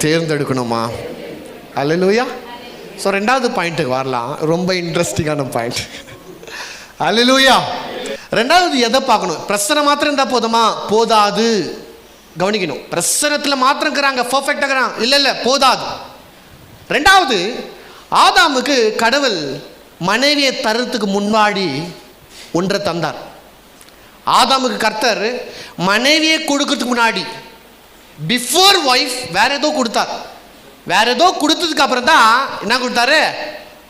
தேர்ந்தெடுக்கணுமா? ஹல்லேலூயா. ஸோ ரெண்டாவது பாயிண்ட்டுக்கு வரலாம். ரொம்ப இன்ட்ரெஸ்டிங்கான பாயிண்ட். ஹல்லேலூயா. ரெண்டாவது எதை பார்க்கணும்? பிரசனம் மாத்திரம் இருந்தா போதுமா? போதாது. கவனிக்கணும். பிரசனத்தில் மாத்திரம் இருக்கிறாங்க, பர்ஃபெக்டாக இருக்கிறாங்க, இல்லை போதாது. ரெண்டாவது, ஆதாமுக்கு கடவுள் மனைவியை தரத்துக்கு முன்னாடி ஒன்றை தந்தார். ஆதாமுக்கு கர்த்தர் மனைவியை கொடுக்கறதுக்கு முன்னாடி, பிஃபோர் ஒய்ஃப், வேற ஏதோ கொடுத்தார். வேற ஏதோ கொடுத்ததுக்கு அப்புறம் தான் என்ன கொடுத்தாரு?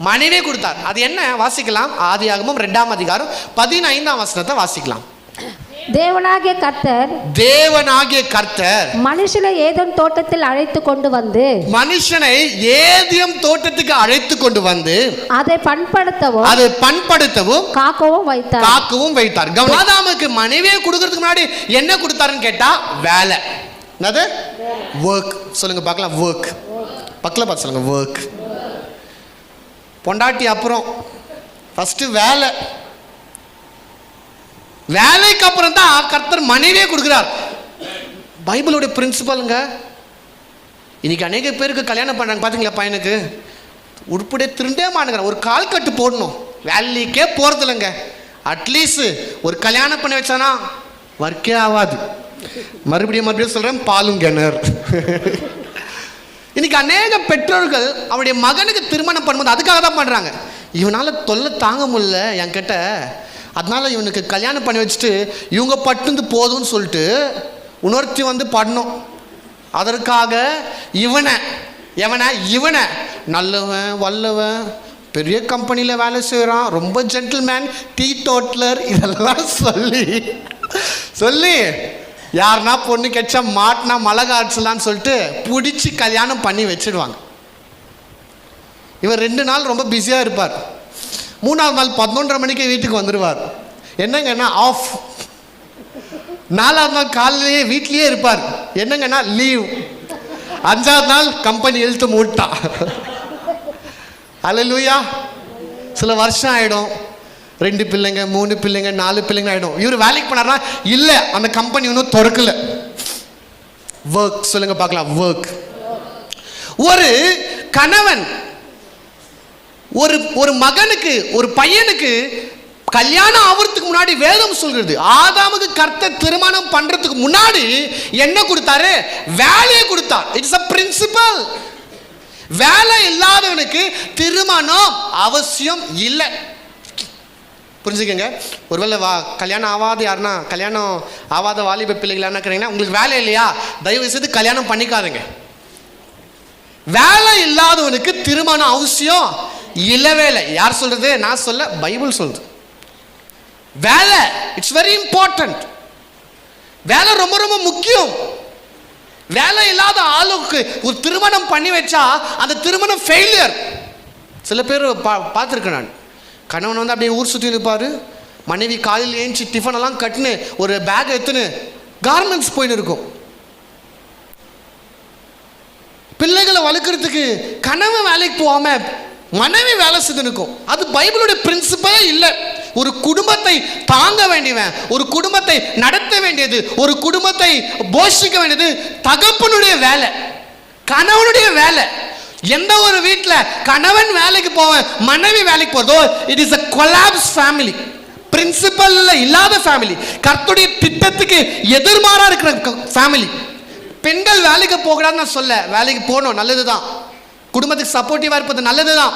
மனைவியை கொடுத்தார். அது என்ன? வாசிக்கலாம். ஆதியாகமம் 2ஆம் அதிகாரம் 15ஆம் வசனத்தை வாசிக்கலாம். தேவனாகிய கர்த்தர் மனுஷனை ஏதேன் தோட்டத்தில் அழைத்து கொண்டு வந்து, மனுஷனை ஏதேன் தோட்டத்துக்கு அழைத்து கொண்டு வந்து அதை பண்படுத்தவும் காக்கவும் வைத்தார். ஆதாமுக்கு மனைவியை கொடுக்கிறதுக்கு முன்னாடி என்ன கொடுத்தாருன்னு கேட்டா வேலை. என்னது? வொர்க். சொல்லுங்க பார்க்கலாம். வொர்க். பக்கத்துல பார்த்து சொல்லுங்க. வொர்க். பொண்டாட்டி அப்புறம், ஃபர்ஸ்ட் வேலை. வேலைக்கு அப்புறம் தான் கர்த்தர் மனைவியே கொடுக்கிறார். பைபிளுடைய பிரின்சிபலுங்க. இன்னைக்கு அநேக பேருக்கு கல்யாணம் பண்ணாங்க பாத்தீங்களா, பையனுக்கு உருப்படியே திருண்டே மாட்டேங்கிறான். ஒரு கால் கட்டு போடணும், வேலைக்கே போறது இல்லைங்க. அட்லீஸ்ட் ஒரு கல்யாணம் பண்ணி வச்சானா ஒர்க்கே ஆகாது. மறுபடியும் சொல்றேன், பாலும் கிணறு. இன்னைக்கு அநேக பெற்றோர்கள் அவருடைய மகனுக்கு திருமணம் பண்ணும்போது அதுக்காக தான் பண்றாங்க. இவனால தொல்லை தாங்க முடியல என்கிட்ட, அதனால இவனுக்கு கல்யாணம் பண்ணி வச்சுட்டு இவங்க பட்டுந்து போதும்னு சொல்லிட்டு உணர்ச்சி வந்து பண்ணணும். அதற்காக இவனை நல்லவன் வல்லவன், பெரிய கம்பெனியில் வேலை செய்கிறான், ரொம்ப ஜென்டில்மேன், டீ டோட்லர், இதெல்லாம் சொல்லி யாருன்னா பொண்ணு கெச்சா மாட்டினா மழை காய்ச்சலான்னு சொல்லிட்டு பிடிச்சி கல்யாணம் பண்ணி வச்சிடுவாங்க. இவர் 2 நாள் ரொம்ப பிஸியாக இருப்பார். 3ஆவது நாள் 11:30 மணிக்கு வீட்டுக்கு வந்துடுவார். என்னங்கன்னா ஆஃப். 4ஆவது நாள் காலையிலேயே வீட்லேயே இருப்பார். என்னங்கன்னா லீவ். 5ஆவது நாள் கம்பெனி இழுத்து மூட்டா. அல்லேலூயா. சில வருஷம் ஆகிடும், 2 பிள்ளைங்க 3 பிள்ளைங்க 4 பிள்ளைங்க ஆகிடும். இவர் வேலைக்கு போனார்னா இல்லை அந்த கம்பெனி இன்னும் திறக்கல. ஒர்க் சொல்லுங்க பார்க்கலாம். ஒர்க். ஒரு கணவன் ஒரு மகனுக்கு ஒரு பையனுக்கு கல்யாணம் ஆகிறதுக்கு முன்னாடி வேதம் சொல்கிறது, ஆதாமுக்கு கர்த்தர் திருமணம் பண்றதுக்கு முன்னாடி என்ன கொடுத்தாரு? வேலையை கொடுத்தார். It's a principle. வேலை இல்லாதவனுக்கு திருமணம் அவசியம் இல்லை. புரிஞ்சுக்கங்க. ஒருவேளை கல்யாணம் ஆகாத யாருன்னா, கல்யாணம் ஆகாத வாலிப பிள்ளைகள் என்ன இருக்கிறீங்கன்னா, உங்களுக்கு வேலை இல்லையா, தயவு செய்து கல்யாணம் பண்ணிக்காதுங்க. வேலை இல்லாதவனுக்கு திருமணம் அவசியம் இல்லவே இல்லை. யார் சொல்றது? நான் சொல்ல, பைபிள் சொல்றது. வேலை இட்ஸ் வெரி இம்பார்ட்டன்ட். வேலை ரொம்ப ரொம்ப முக்கியம். வேலை இல்லாத ஆளுக்கு ஒரு திருமணம் பண்ணி வச்சா அந்த திருமணம் ஃபெயிலியர். சில பேர் பார்த்துருக்கேன் நான். கணவன் வந்து அப்படியே ஊர் சுற்றி இருப்பார், மனைவி காலையில் ஏஞ்சி டிஃபன் எல்லாம் கட்டுன்னு ஒரு பேக் எடுத்துன்னு கார்மெண்ட்ஸ் போயின்னு இருக்கும். பிள்ளைகளை வளர்க்குறதுக்கு கணவன் வேலைக்கு போகாம மனைவி வேலை செய்து இருக்கும். அது பைபிளுடைய பிரின்சிபலே இல்லை. ஒரு குடும்பத்தை தாங்க வேண்டியவன், ஒரு குடும்பத்தை நடத்த வேண்டியது, ஒரு குடும்பத்தை போஷிக்க வேண்டியது தகப்பனுடைய வேலை, கணவனுடைய வேலை. எந்த ஒரு வீட்டில் கணவன் வேலைக்கு போவன் மனைவி வேலைக்கு போறதோ, it is a collapse family. Principle இல்லாத ஃபேமிலி, கர்த்தருடைய திட்டத்துக்கு எதிர்மாறா இருக்கிற ஃபேமிலி. பெண்கள் வேலைக்கு போகக்கூடாதுன்னு நான் சொல்ல, வேலைக்கு போகணும், நல்லதுதான். குடும்பத்துக்கு சப்போர்ட்டிவா இருப்பது நல்லதுதான்.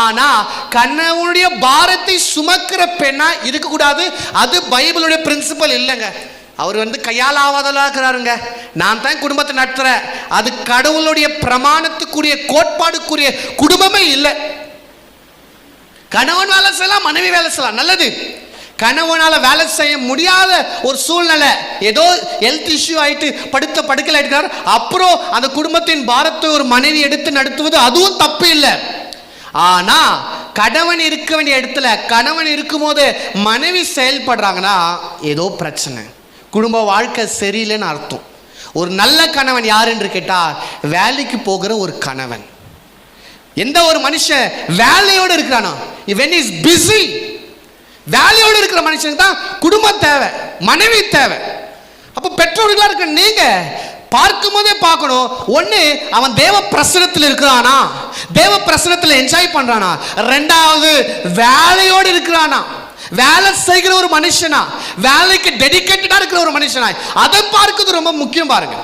ஆனா கணவனுடைய பாரத்தை சுமக்கிற பெண்ணா இருக்கக்கூடாது. அது பைபிளுடைய பிரின்சிபல் இல்லைங்க. அவர் வந்து கையால் ஆவாதெல்லாம் இருக்கிறாருங்க, நான் தான் குடும்பத்தை நடத்துறேன். அது கடவுளுடைய பிரமாணத்துக்குரிய கோட்பாடுக்குரிய குடும்பமே இல்லை. கணவன் வேலை செய்யலாம், மனைவி வேலை செய்யலாம், நல்லது. கணவனால வேலை செய்ய முடியாத ஒரு சூழ்நிலை, ஏதோ ஹெல்த் இஷ்யூ ஆயிட்டு படுக்கல ஆயிட்டார், அப்புறம் அந்த குடும்பத்தின் பாரத்தை ஒரு மனைவி எடுத்து நடத்துவது அதுவும் தப்பு இல்லை. ஆனா கணவன் இருக்க வேண்டிய இடத்துல கணவன் இருக்கும் போது மனைவி செயல்படுறாங்கன்னா ஏதோ பிரச்சனை, குடும்ப வாழ்க்கை சரியில்லைன்னு அர்த்தம். ஒரு நல்ல கணவன் யார் என்று கேட்டா, வேலைக்கு போகிற ஒரு கணவன். எந்த ஒரு மனுஷன் வேலையோடு இருக்கிறானோ, when he is busy, வேலையோடு இருக்கிற மனுஷனுக்கு தான் குடும்பம் தேவை, மனைவி தேவை. அப்போ பெற்றோர்களா இருக்க நீங்க பார்க்கும் போதே பார்க்கணும், ஒண்ணு அவன் தேவ பிரசனத்தில் இருக்கிறானா, தேவ பிரசனத்தில் என்ஜாய் பண்றானா, ரெண்டாவது வேலையோடு இருக்கிறானா, வேலை செய்கிற ஒரு மனுஷனா, வேலைக்கு டெடிகேட்டடா இருக்கிற ஒரு மனுஷனா, அதை பார்க்கிறது ரொம்ப முக்கியம். பாருங்க,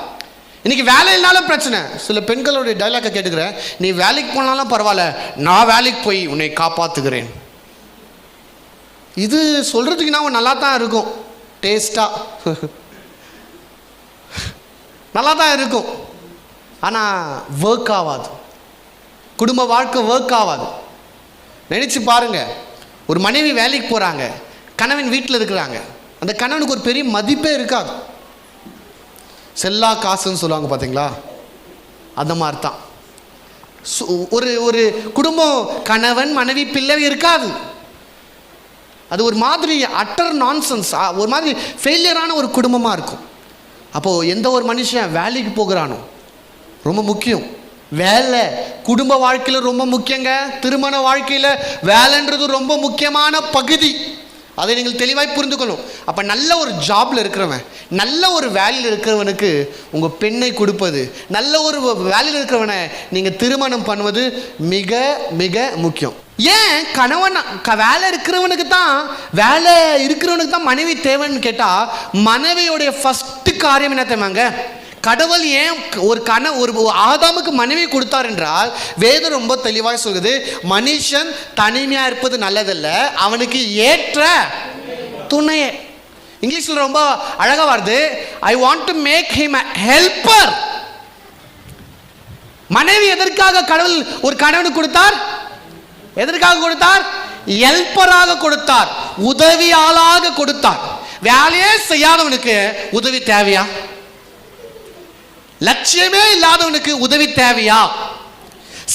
இன்னைக்கு வேலை இல்லாலும் பிரச்சனை. சில பெண்களுடைய டைலாக கேட்டுக்கிறேன், நீ வேலைக்கு போனாலும் பரவாயில்ல, நான் வேலைக்கு போய் உன்னை காப்பாத்துகிறேன். இது சொல்றதுக்கு நான் நல்லா தான் இருக்கும், டேஸ்டா நல்லா தான் இருக்கும். ஆனால் ஒர்க் ஆகாது, குடும்ப வாழ்க்கை ஒர்க் ஆகாது. நினைச்சு பாருங்க, ஒரு மனைவி வேலைக்கு போறாங்க, கணவன் வீட்டில் இருக்கிறாங்க, அந்த கணவனுக்கு ஒரு பெரிய மதிப்பே இருக்காது. செல்லா காசுன்னு சொல்லுவாங்க பார்த்தீங்களா, அந்த மாதிரி தான் ஒரு குடும்பம், கணவன் மனைவி பிள்ளை இருக்காது. அது ஒரு மாதிரி அட்டர் நான்சென்ஸ், ஒரு மாதிரி ஃபெயிலியரான ஒரு குடும்பமாக இருக்கும். அப்போது எந்த ஒரு மனுஷன் வேலைக்கு போகிறானோ ரொம்ப முக்கியம். வேலை குடும்ப வாழ்க்கையில் ரொம்ப முக்கியங்க. திருமண வாழ்க்கையில் வேலைன்றது ரொம்ப முக்கியமான பகுதி. அதை நீங்கள் தெளிவாய் புரிந்துக்கணும். அப்போ நல்ல ஒரு ஜாப்ல இருக்கிறவன், நல்ல ஒரு வேலையில் இருக்கிறவனுக்கு உங்கள் பெண்ணை கொடுப்பது, நல்ல ஒரு வேலையில் இருக்கிறவனை நீங்கள் திருமணம் பண்ணுவது மிக மிக முக்கியம். ஏன் கணவன் வேலை இருக்கிறவனுக்கு தான் மனைவி தேவைன்னு கேட்டால், மனைவியோடைய ஃபர்ஸ்ட் காரியம் என்ன தெரியுமாங்க? கடவுள் ஏன் ஒரு ஆதாமுக்கு மனைவி கொடுத்தார் என்றால், வேதம் ரொம்ப தெளிவாக சொல்லுது, மனுஷன் தனிமையா இருப்பது நல்லதல்ல, அவனுக்கு ஏற்ற துணையே. இங்கிலீஷ்ல ரொம்ப அழகா வருது, I want to make him a helper. மனைவி எதற்காக கடவுள் ஒரு கணவனுக்கு கொடுத்தார்? எதற்காக கொடுத்தார்? ஹெல்ப்பராக கொடுத்தார், உதவியாளாக கொடுத்தார். வேலையே செய்யாதவனுக்கு உதவி தேவையா? லட்சியமே இல்லாதவனுக்கு உதவி தேவையா?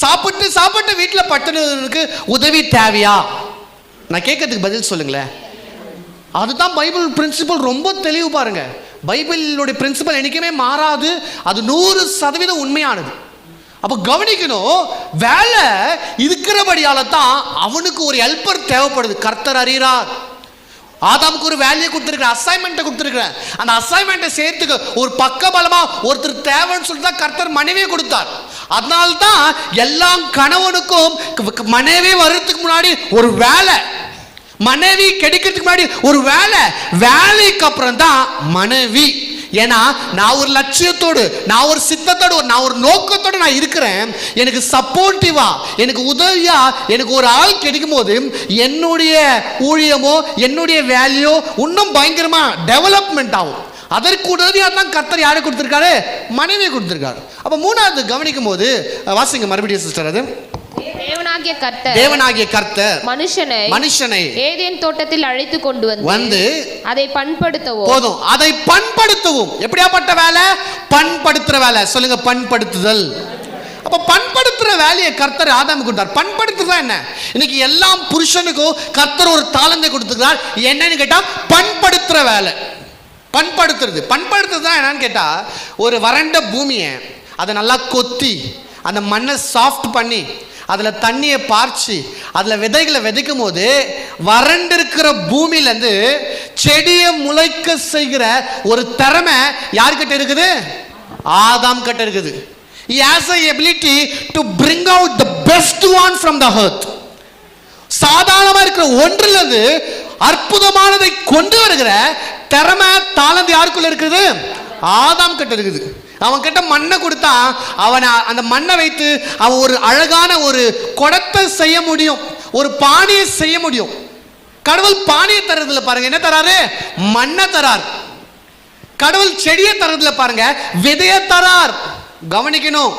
சாப்பிட்டு வீட்டில் பட்டனுக்கு உதவி தேவையா? நான் கேட்கறதுக்கு பதில் சொல்லுங்களேன். அதுதான் பைபிள் பிரின்சிபல். ரொம்ப தெளிவு பாருங்க. பைபிளுடைய பிரின்சிபல் என்னைக்குமே மாறாது. அது 100% உண்மையானது. அப்போ கவனிக்கணும், வேலை இருக்கிறபடியால தான் அவனுக்கு ஒரு ஹெல்ப்பர் தேவைப்படுது. கர்த்தர் அறிகிறார். ஆதாமுக்கு ஒரு வேலையை கொடுத்துருக்கிறேன், அசைன்மெண்ட்டை கொடுத்துருக்கிறேன். அந்த அசைன்மெண்ட்டை சேர்த்துக்க ஒரு பக்கபலமா ஒருத்தர் தேவைன்னு சொல்லிட்டு தான் கர்த்தர் மனைவியை கொடுத்தார். அதனால்தான் எல்லா கணவனுக்கும் மனைவி வர்றதுக்கு முன்னாடி ஒரு வேலை, மனைவி கிடைக்கிறதுக்கு முன்னாடி ஒரு வேலை, வேலைக்கு அப்புறம் தான் மனைவி. ஏன்னா நான் ஒரு லட்சியத்தோடு, நான் ஒரு சித்தத்தோடு, நான் ஒரு நோக்கத்தோடு நான் இருக்கிறேன். எனக்கு சப்போர்ட்டிவா, எனக்கு உதவியா எனக்கு ஒரு ஆள் கிடைக்கும் போது என்னுடைய ஊழியமோ என்னுடைய வேல்யூ இன்னும் பயங்கரமா டெவலப்மெண்ட் ஆகும். அதற்கு உதவியாக தான் கர்த்தர் யாரை கொடுத்துருக்காரு? மனைவியை கொடுத்துருக்காரு. அப்போ மூணாவது கவனிக்கும் போது வாசிங்க மறுபடியும் சிஸ்டர். அது தேவனாகிய கர்த்தர் மனுஷனை ஏதேன் தோட்டத்தில் அழைத்து கொண்டு வந்து அதை பண்படுத்தவும். போதும், அதை பண்படுத்தவும். எப்படியாப்பட்ட வேலை? பண்படுத்துற வேலை. சொல்லுங்க, பண்படுத்துதல். அப்ப பண்படுத்துற வேலையை கர்த்தர் ஆதாமுக்கு கொடுத்தார். பண்படுத்துறதா என்ன? இன்னைக்கு எல்லாம் புருஷனுக்கும் கர்த்தர் ஒரு தாளந்தை கொடுத்துக்கிறார். என்னன்னு கேட்டா பண்படுத்துற வேலை. பண்படுத்துறது தான் என்னன்னு கேட்டா, ஒரு வறண்ட பூமியை அதை நல்லா கொத்தி அந்த மண்ணை சாஃப்ட் பண்ணி அதில் தண்ணியை பாய்ச்சி அதில் விதைகளை விதைக்கும் போது வறண்டிருக்கிற பூமியிலேருந்து செடியை முளைக்க செய்கிற ஒரு திறமை யார்கிட்ட இருக்குது? ஆதாம் கிட்ட இருக்குது. He has the ability to bring out the best one from the earth. சாதாரணமாக இருக்கிற ஒன்றிலிருந்து அற்புதமானதை கொண்டு வருகிற திறமை தாளந்து யாருக்குள்ள இருக்குது? ஆதாம் கிட்ட இருக்குது. அவன் கிட்ட மண்ணை கொடுத்தா அவன் அந்த மண்ணை வைத்து அவன் ஒரு அழகான ஒரு குடத்தை செய்ய முடியும், ஒரு பானையை செய்ய முடியும். கடவுள் பானையை தர்றதுல பாருங்க என்ன தராரு? மண்ணை தரார். கடவுள் செடியை தர்றதுல பாருங்க விதையை தரார். கவனிக்கணும்,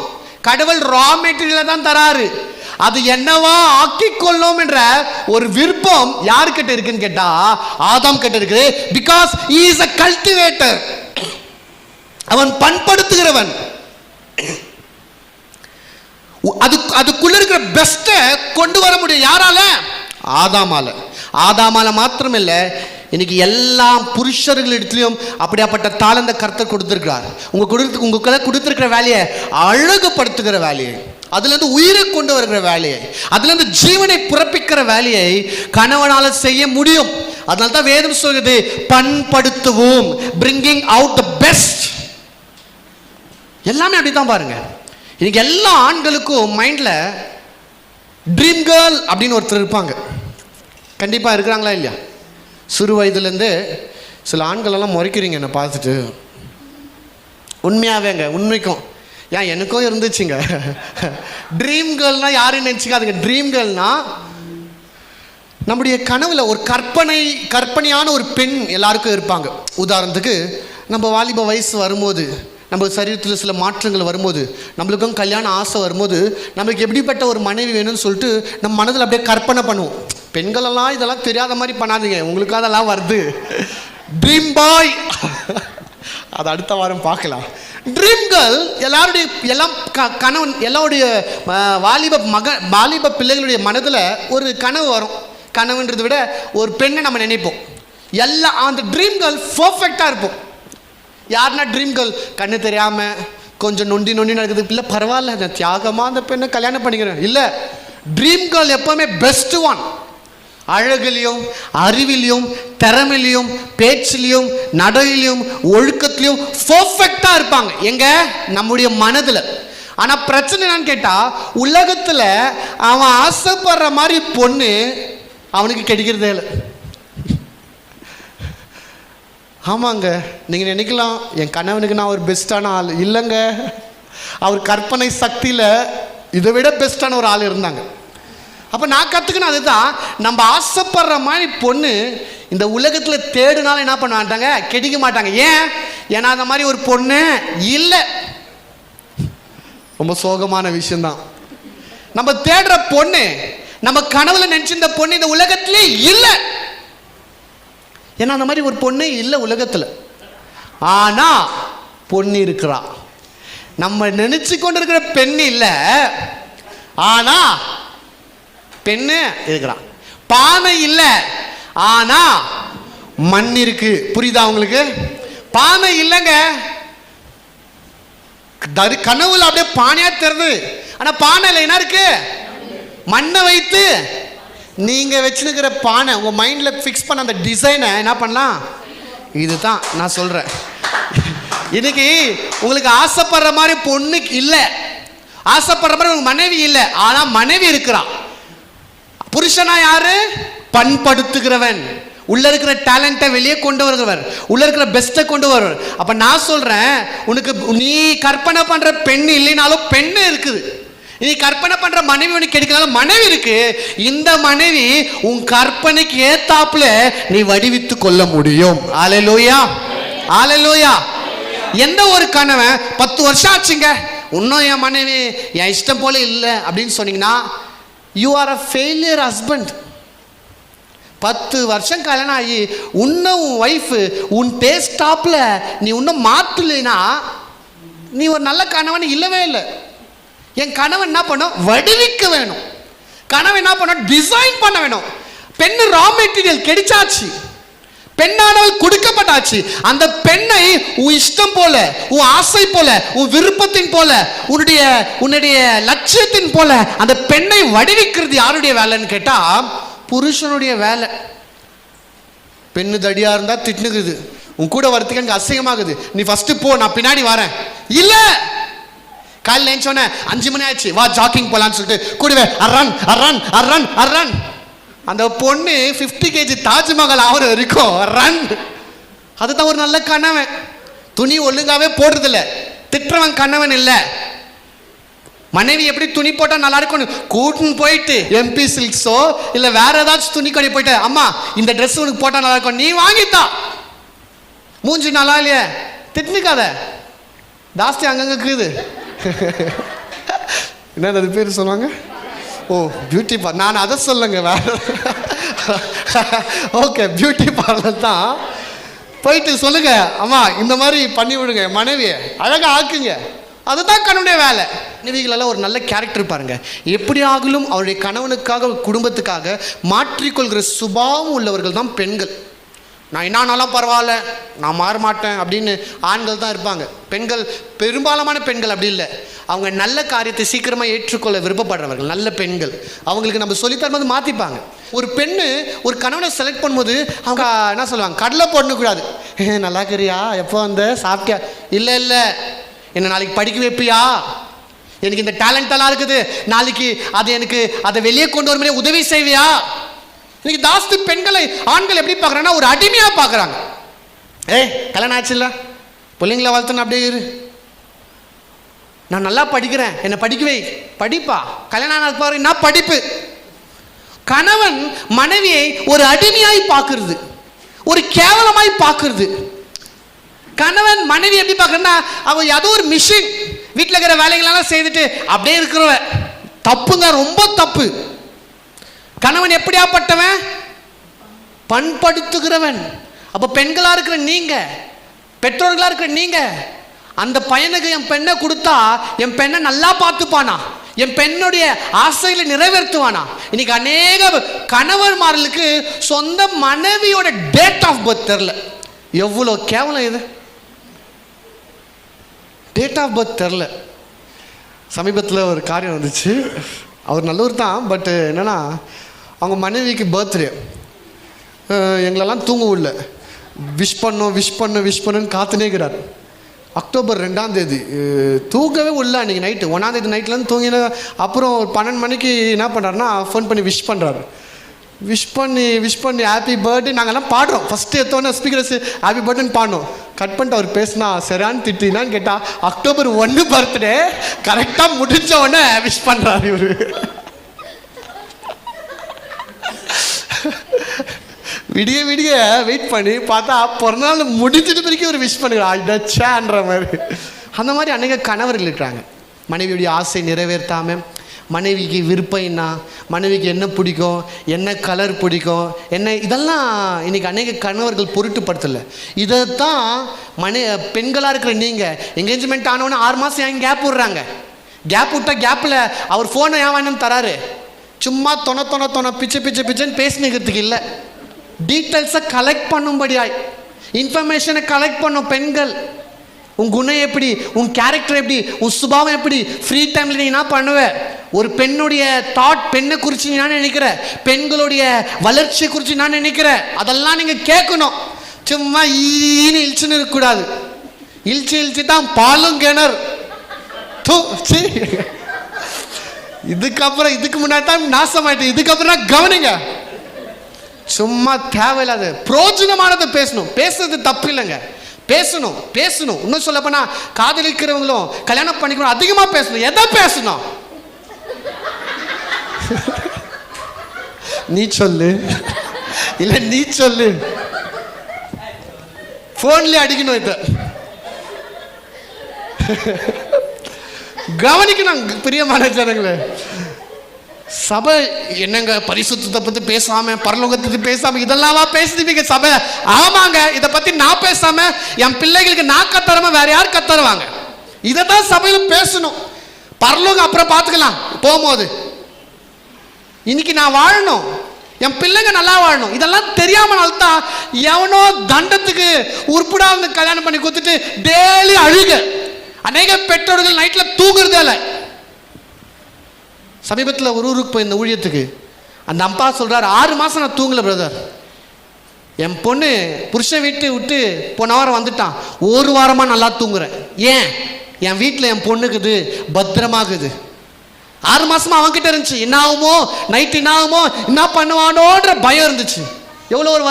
கடவுள் ரா மெட்டீரியலை தான் தராரு. அது என்னவா ஆக்கிக்கொள்ளும் என்ற ஒரு விருப்பம் யாருக்கிட்ட இருக்குன்னு கேட்டா ஆதாம் கிட்ட இருக்குது. Because he is a cultivator. அவன் பண்படுத்துகிறவன். அதுக்குள்ள இருக்கிற பெஸ்ட கொண்டு வர முடியும். யாரால? ஆதாமால. ஆதாமால மாத்திரம் இல்லை, இன்னைக்கு எல்லா புருஷர்களிடத்திலையும் அப்படியாப்பட்ட தாளந்த கர்த்தர் கொடுத்திருக்கிறார். உங்களுக்குள்ள கொடுத்திருக்கிற வேலையை அழகுபடுத்துகிற வேலையை, அதுல இருந்து உயிரை கொண்டு வருகிற வேலையை, அதுல இருந்து ஜீவனை பிறப்பிக்கிற வேலையை கணவனால செய்ய முடியும். அதனால தான் வேதம் சொல்கிறது பண்படுத்துவோம், bringing out the best. எல்லாமே அப்படித்தான் பாருங்க. இன்னைக்கு எல்லா ஆண்களுக்கும் மைண்ட்ல ட்ரீம் கேர்ள் அப்படின்னு ஒருத்தர் இருப்பாங்க. கண்டிப்பா இருக்கிறாங்களா இல்லையா? சிறு வயதுலேருந்து சில ஆண்கள் எல்லாம் முறைக்கிறீங்க என்னை பார்த்துட்டு. உண்மையாவேங்க, உண்மைக்கும் ஏன் எனக்கும் இருந்துச்சுங்க. ட்ரீம் கேர்ள்னா யாருன்னு நினச்சிக்காதுங்க. ட்ரீம் கேர்ள்னா நம்முடைய கனவுல ஒரு கற்பனையான ஒரு பெண் எல்லாருக்கும் இருப்பாங்க. உதாரணத்துக்கு நம்ம வாலிப வயசு வரும்போது, நம்ம சரீரத்தில் சில மாற்றங்கள் வரும்போது, நம்மளுக்கும் கல்யாண ஆசை வரும்போது, நம்மளுக்கு எப்படிப்பட்ட ஒரு மனைவி வேணும்னு சொல்லிட்டு நம்ம மனதில் அப்படியே கற்பனை பண்ணுவோம். பெண்களெல்லாம் இதெல்லாம் தெரியாத மாதிரி பண்ணாதீங்க, உங்களுக்கு அதெல்லாம் வருது. ட்ரீம் பாய் அது அடுத்த வாரம் பார்க்கலாம். ட்ரீம் கேர்ள் எல்லாருடைய கனவு, எல்லாருடைய வாலிப பிள்ளைகளுடைய மனதில் ஒரு கனவு வரும். கனவுன்றதை விட ஒரு பெண்ணை நம்ம நினைப்போம். அந்த ட்ரீம் கேர்ள் பர்ஃபெக்டாக இருப்போம். யாருன்னா ட்ரீம் கேர்ள் கண்ணு தெரியாமல் கொஞ்சம் நொண்டி நடக்குது, இல்லை பரவாயில்ல நான் தியாகமாக அந்த பெண்ணை கல்யாணம் பண்ணிக்கிறேன். இல்லை, ட்ரீம் கேர்ள் எப்போவுமே பெஸ்ட் ஒன். அழகுலையும் அறிவிலையும் திறமையிலையும் பேச்சிலையும் நடையிலையும் ஒழுக்கத்திலையும் பர்ஃபெக்டாக இருப்பாங்க. எங்க? நம்முடைய மனதில். ஆனால் பிரச்சனை என்னன்னு கேட்டால், உலகத்தில் அவன் ஆசைப்படுற மாதிரி பொண்ணு அவனுக்கு கிடைக்கிறதே இல்லை. ஆமாங்க, நீங்கள் நினைக்கலாம் என் கணவனுக்கு நான் ஒரு பெஸ்ட்டான ஆள். இல்லைங்க, அவர் கற்பனை சக்தியில் இதை விட பெஸ்ட்டான ஒரு ஆள் இருந்தாங்க. அப்போ நான் கற்றுக்கணும் அதுதான், நம்ம ஆசைப்படுற மாதிரி பொண்ணு இந்த உலகத்தில் தேடுனாலும் என்ன பண்ண மாட்டாங்க, கிடைக்க மாட்டாங்க. ஏன்னா அந்த மாதிரி ஒரு பொண்ணு இல்லை. ரொம்ப சோகமான விஷயம்தான். நம்ம தேடுற பொண்ணு, நம்ம கனவுல நினைச்சிருந்த பொண்ணு இந்த உலகத்திலே இல்லை. ஏன்னா அந்த மாதிரி ஒரு பொண்ணே இல்லை உலகத்தில். ஆனா பொண்ணு இருக்கிறா. நம்ம நினைச்சு கொண்டு இருக்கிற பெண் இல்லை, ஆனா பெண்ணு இருக்கிறான். பானை இல்லை, ஆனா மண் இருக்கு. புரியுதா உங்களுக்கு? பானை இல்லைங்க, கனவுல அப்படியே பானையா தெரியுது, ஆனா பானையில என்ன இருக்கு? மண்ணை வைத்து நீங்க வச்சிருக்கிற பானை உங்க மைண்ட்ல ஃபிக்ஸ் பண்ண அந்த டிசைனை என்ன பண்ணலாம்? இதுதான் நான் சொல்றேன். இன்னைக்கு உங்களுக்கு ஆசைப்படுற மாதிரி பொண்ணு இல்லை, ஆசைப்படுற மாதிரி உங்க மனைவி இல்லை, ஆனா மனைவி இருக்கிறான். புருஷனா யாரு? பண்படுத்துகிறவன், உள்ள இருக்கிற டேலண்ட்டை வெளியே கொண்டு வருகிறவர், உள்ள இருக்கிற பெஸ்ட்டை கொண்டு வருவர். அப்ப நான் சொல்றேன், உனக்கு நீ கற்பனை பண்ற பெண் இல்லைனாலும் பெண்ணு இருக்குது, நீ கற்பனை பண்ற மனைவி உனக்கு கிடைக்கனாலும் மனைவி இருக்கு. இந்த மனைவி உன் கற்பனைக்கு ஏத்தாப்புல நீ வடிவித்து கொள்ள முடியும். அல்லேலூயா, அல்லேலூயா. எந்த ஒரு கணவன் 10 வருஷம் ஆச்சுங்க, இன்னும் என் மனைவி என் இஷ்டம் போல இல்லை அப்படின்னு சொன்னீங்கன்னா, you are a failure husband. 10 வருஷம் கல்யாணம் ஆகி இன்னும் உன் ஒய்ஃபு உன் டேஸ்டாப்ல நீ இன்னும் மாற்றலைன்னா நீ ஒரு நல்ல கணவன் இல்லவே இல்லை. என் கணவன் என்ன பண்ணும்? வடிவிக்க வேணும். கணவன் என்ன பண்ணும்? டிசைன் பண்ண வேணும். பெண்ணு ரா மெட்டீரியல் கிடைச்சாச்சு, பெண்ணானவள் கொடுக்கப்பட்டாச்சு. அந்த பெண்ணை உன் இஷ்டம் போல, உன் ஆசை போல, உன் விருப்பத்தின் போல, உன்னுடைய லட்சியத்தின் போல அந்த பெண்ணை வடிவிக்கிறது யாருடைய வேலைன்னு கேட்டா புருஷனுடைய வேலை. பெண்ணு தடியா இருந்தா திட்டுனுக்குது, உன் கூட வரத்துக்கு எனக்கு அசிங்கமாகுது, நீ ஃபர்ஸ்ட் போ நான் பின்னாடி வரேன். இல்ல, காலையில் நினைச்சோன்னே 5 மணி ஆயிடுச்சு வா ஜாக்கிங் போலான்னு சொல்லிட்டு கூடவே அரன் அரன் அரன் அரன். அந்த பொண்ணு 50 kg தாஜ்மஹால் ஆகிற வரைக்கும் ரன். அதுதான் ஒரு நல்ல கணவன். துணி ஒழுங்காவே போடுறதில்ல, திட்டுறவன் கணவன் இல்லை. மனைவி எப்படி துணி போட்டால் நல்லா இருக்கும் கூட்டுன்னு போயிட்டு MP சில்க்ஸோ இல்லை வேற ஏதாச்சும் துணி கடை போயிட்டு, அம்மா இந்த ட்ரெஸ் உனக்கு போட்டால் நல்லா இருக்கும், நீ வாங்கித்தா. மூஞ்சி நல்லா இல்லையே, திட்டுக்காத, ஜாஸ்தி அங்கங்கே இருக்குது. என்ன அது பேர் சொல்லுவாங்க? ஓ பியூட்டி பார்லர். நான் அதை சொல்லுங்க வேற. ஓகே, பியூட்டி பார்லர் தான் போயிட்டு சொல்லுங்க, அம்மா இந்த மாதிரி பண்ணி விடுங்க, மனைவியை அழகாக ஆக்குங்க. அதுதான் கணவனுடைய வேலை. மனைவிகளெல்லாம் ஒரு நல்ல கேரக்டர் பாருங்க, எப்படி ஆகலும் அவருடைய கணவனுக்காக குடும்பத்துக்காக மாற்றிக்கொள்கிற சுபாவம் உள்ளவர்கள் தான் பெண்கள். நான் என்னானாலும் பரவாயில்ல, நான் மாற மாட்டேன் அப்படின்னு ஆண்கள் தான் இருப்பாங்க. பெண்கள், பெரும்பாலான பெண்கள் அப்படி இல்லை. அவங்க நல்ல காரியத்தை சீக்கிரமாக ஏற்றுக்கொள்ள விருப்பப்படுறவர்கள் நல்ல பெண்கள். அவங்களுக்கு நம்ம சொல்லித்தரும்போது மாற்றிப்பாங்க. ஒரு பெண்ணு ஒரு கணவனை செலக்ட் பண்ணும்போது அவங்க என்ன சொல்லுவாங்க? கடலை போடக்கூடாது. நல்லா இருக்கிறியா, எப்போ வந்த, சாப்பிட்டியா? இல்லை இல்லை, என்னை நாளைக்கு படிக்க வைப்பியா, எனக்கு இந்த டேலண்டெல்லாம் இருக்குது, நாளைக்கு அதை வெளியே கொண்டு வர மாதிரி உதவி செய்வியா? இன்னைக்கு ஜாஸ்தி பெண்களை ஆண்கள் எப்படி பார்க்குறாங்கன்னா ஒரு அடிமையாக பார்க்குறாங்க. கல்யாணம் ஆச்சு இல்லை, பிள்ளைங்களை வளர்த்தன அப்படியே இரு, நான் நல்லா படிக்கிறேன், என்னை படிக்க வை. படிப்பா, கல்யாணம் ஆனதுக்கு பாரு என்ன படிப்பு. கணவன் மனைவியை ஒரு அடிமையாய் பார்க்கறது, ஒரு கேவலமாய் பார்க்கறது. கணவன் மனைவி எப்படி பார்க்கறன்னா அவ ஏதோ ஒரு மிஷின், வீட்டில் இருக்கிற வேலைகளெல்லாம் செய்துட்டு அப்படியே இருக்கிறவ. தப்புங்க, ரொம்ப தப்பு. கணவன் எப்படியாப்பட்டவன்? பண்படுத்துகிறவன். அப்போ பெண்களா இருக்கிற நீங்க, பெற்றோர்களா இருக்கிற நீங்க, அந்த பையனுக்கு என் பெண்ணை கொடுத்தா என் பெண்ணை நல்லா பார்த்துப்பானா, என் பெண்ணுடைய ஆசைகளை நிறைவேற்றுவானா? இன்னைக்கு அநேக கணவன்மார்களுக்கு சொந்த மனைவியோட டேட் ஆஃப் பர்த் தெரியல. எவ்வளோ கேவலம் இது! டேட் ஆஃப் பர்த் தெரில. சமீபத்தில் ஒரு காரியம் வந்துச்சு. அவர் நல்லவர் தான், பட் என்னென்னா அவங்க மனைவிக்கு பர்த்டே. எங்களெல்லாம் தூங்க விடல, விஷ் பண்ணுன்னு காத்துனேக்கிறார். அக்டோபர் 2ஆம் தேதி தூங்கவே விடல. அன்றைக்கி நைட்டு 1ஆம் தேதி நைட்லேருந்து தூங்கின அப்புறம் ஒரு 12 மணிக்கு என்ன பண்ணுறாருன்னா ஃபோன் பண்ணி விஷ் பண்ணுறாரு. விஷ் பண்ணி ஹாப்பி பர்த்டே நாங்கள்லாம் பாடுறோம். ஃபஸ்ட்டு எடுத்தோன்னே ஸ்பீக்கர்ஸ் ஹாப்பி பர்த்டேன்னு பாடணும். கட் பண்ணிட்டு அவர் பேசினா சரியான்னு திட்டினான்னு கேட்டால் அக்டோபர் 1 பர்த்டே கரெக்டாக முடிஞ்ச உடனே விஷ் பண்ணுறாரு இவர். விடிய வெயிட் பண்ணி பார்த்தா பிறந்தநாள் முடிஞ்சிட்டு பிறகு ஒரு விஷ் பண்ணுறான்ற மாதிரி. அந்த மாதிரி அநேக கணவர்கள் இருக்கிறாங்க. மனைவியுடைய ஆசை நிறைவேற்றாமல், மனைவிக்கு விருப்பம் என்ன, மனைவிக்கு என்ன பிடிக்கும், என்ன கலர் பிடிக்கும், என்ன இதெல்லாம் இன்றைக்கி அநேக கணவர்கள் பொருட்டுப்படுத்தலை. இதைத்தான் பெண்களாக இருக்கிற நீங்கள் என்கேஜ்மெண்ட் ஆனவொன்னே 6 மாதம் ஏன் கேப் விட்றாங்க? கேப் விட்டால் கேப்பில் அவர் ஃபோனை ஏன் வேணும்னு தராரு? சும்மா தொண பிச்சைன்னு பேசினுக்கிறதுக்கு இல்லை. டீட்டெயில்ஸை கலெக்ட் பண்ணும்படியாய், இன்ஃபர்மேஷனை கலெக்ட் பண்ணும் பெண்கள். உன் குணம் எப்படி, உன் கேரக்டர் எப்படி, உன் சுபாவம் எப்படி, ஃப்ரீ டைமில் நீ என்ன பண்ணுவ, ஒரு பெண்ணுடைய தாட், பெண்ணை குறித்து நீ நான் நினைக்கிற, பெண்களுடைய வளர்ச்சியை குறித்து நான் நினைக்கிற, அதெல்லாம் நீங்கள் கேட்கணும். சும்மா ஈன்னு இழிச்சுன்னு இருக்கக்கூடாது. இழிச்சு தான் பாலும் கிணறு. இதுக்கப்புறம் இதுக்கு முன்னாடி தான் நாசமாயிட்டு, இதுக்கப்புறம் கவனிங்க. சும்மா தேவையில்லாத பிரோஜனமானதை பேசணும். பேசுறது தப்பு இல்லைங்க, பேசணும். இன்னும் சொல்ல போனா காதலிக்கிறவங்களும் கல்யாணம் பண்ணிக்கணும் அதிகமாக பேசணும். எதை பேசணும்? நீ சொல்லு, இல்லை நீ சொல்லு. போன்ல அடிக்கணும். இதை கவனிக்கணும் பிரியமான ஜனங்களே. சபை என்னங்க பரிசுத்தத்தை பத்தி பேசாம, பரலோகத்தை பேசாம, இதெல்லாமா பேசுவீங்க சபை? ஆமாங்க, இதை பத்தி நான் பேசாம என் பிள்ளைகளுக்கு நான் கத்தரமா வேற யார் கத்தருவாங்க? இதைதான் சபையில பேசணும். பரலோகம் அப்புறம் பார்த்துக்கலாம் போகும்போது. இன்னைக்கு நான் வாழணும், என் பிள்ளைங்க நல்லா வாழணும். இதெல்லாம் தெரியாமனால தான் எவனோ தண்டத்துக்கு உருப்படாம கல்யாணம் பண்ணி கொடுத்துட்டு டெய்லி அழுக. அநேக பெற்றோர்கள் நைட்ல தூங்குறதே இல்லை. சமீபத்தில் ஒரு ஊருக்கு போய் இந்த ஊழியத்துக்கு அந்த அப்பா சொல்றாரு, 6 மாசம் நான் தூங்கல பிரதர். என் பொண்ணு புருஷன் வீட்டு விட்டு போன வாரம் வந்துட்டான், 1 வாரமா நல்லா தூங்குறேன். ஏன்? என் வீட்டில் என் பொண்ணுக்குது, பத்திரமாகுது. 6 மாசமா அவன்கிட்ட இருந்துச்சு. என்ன ஆகுமோ, நைட்டு என்ன ஆகுமோ, என்ன பண்ணுவானோன்ற பயம் இருந்துச்சு. எவ்வளோ ஒரு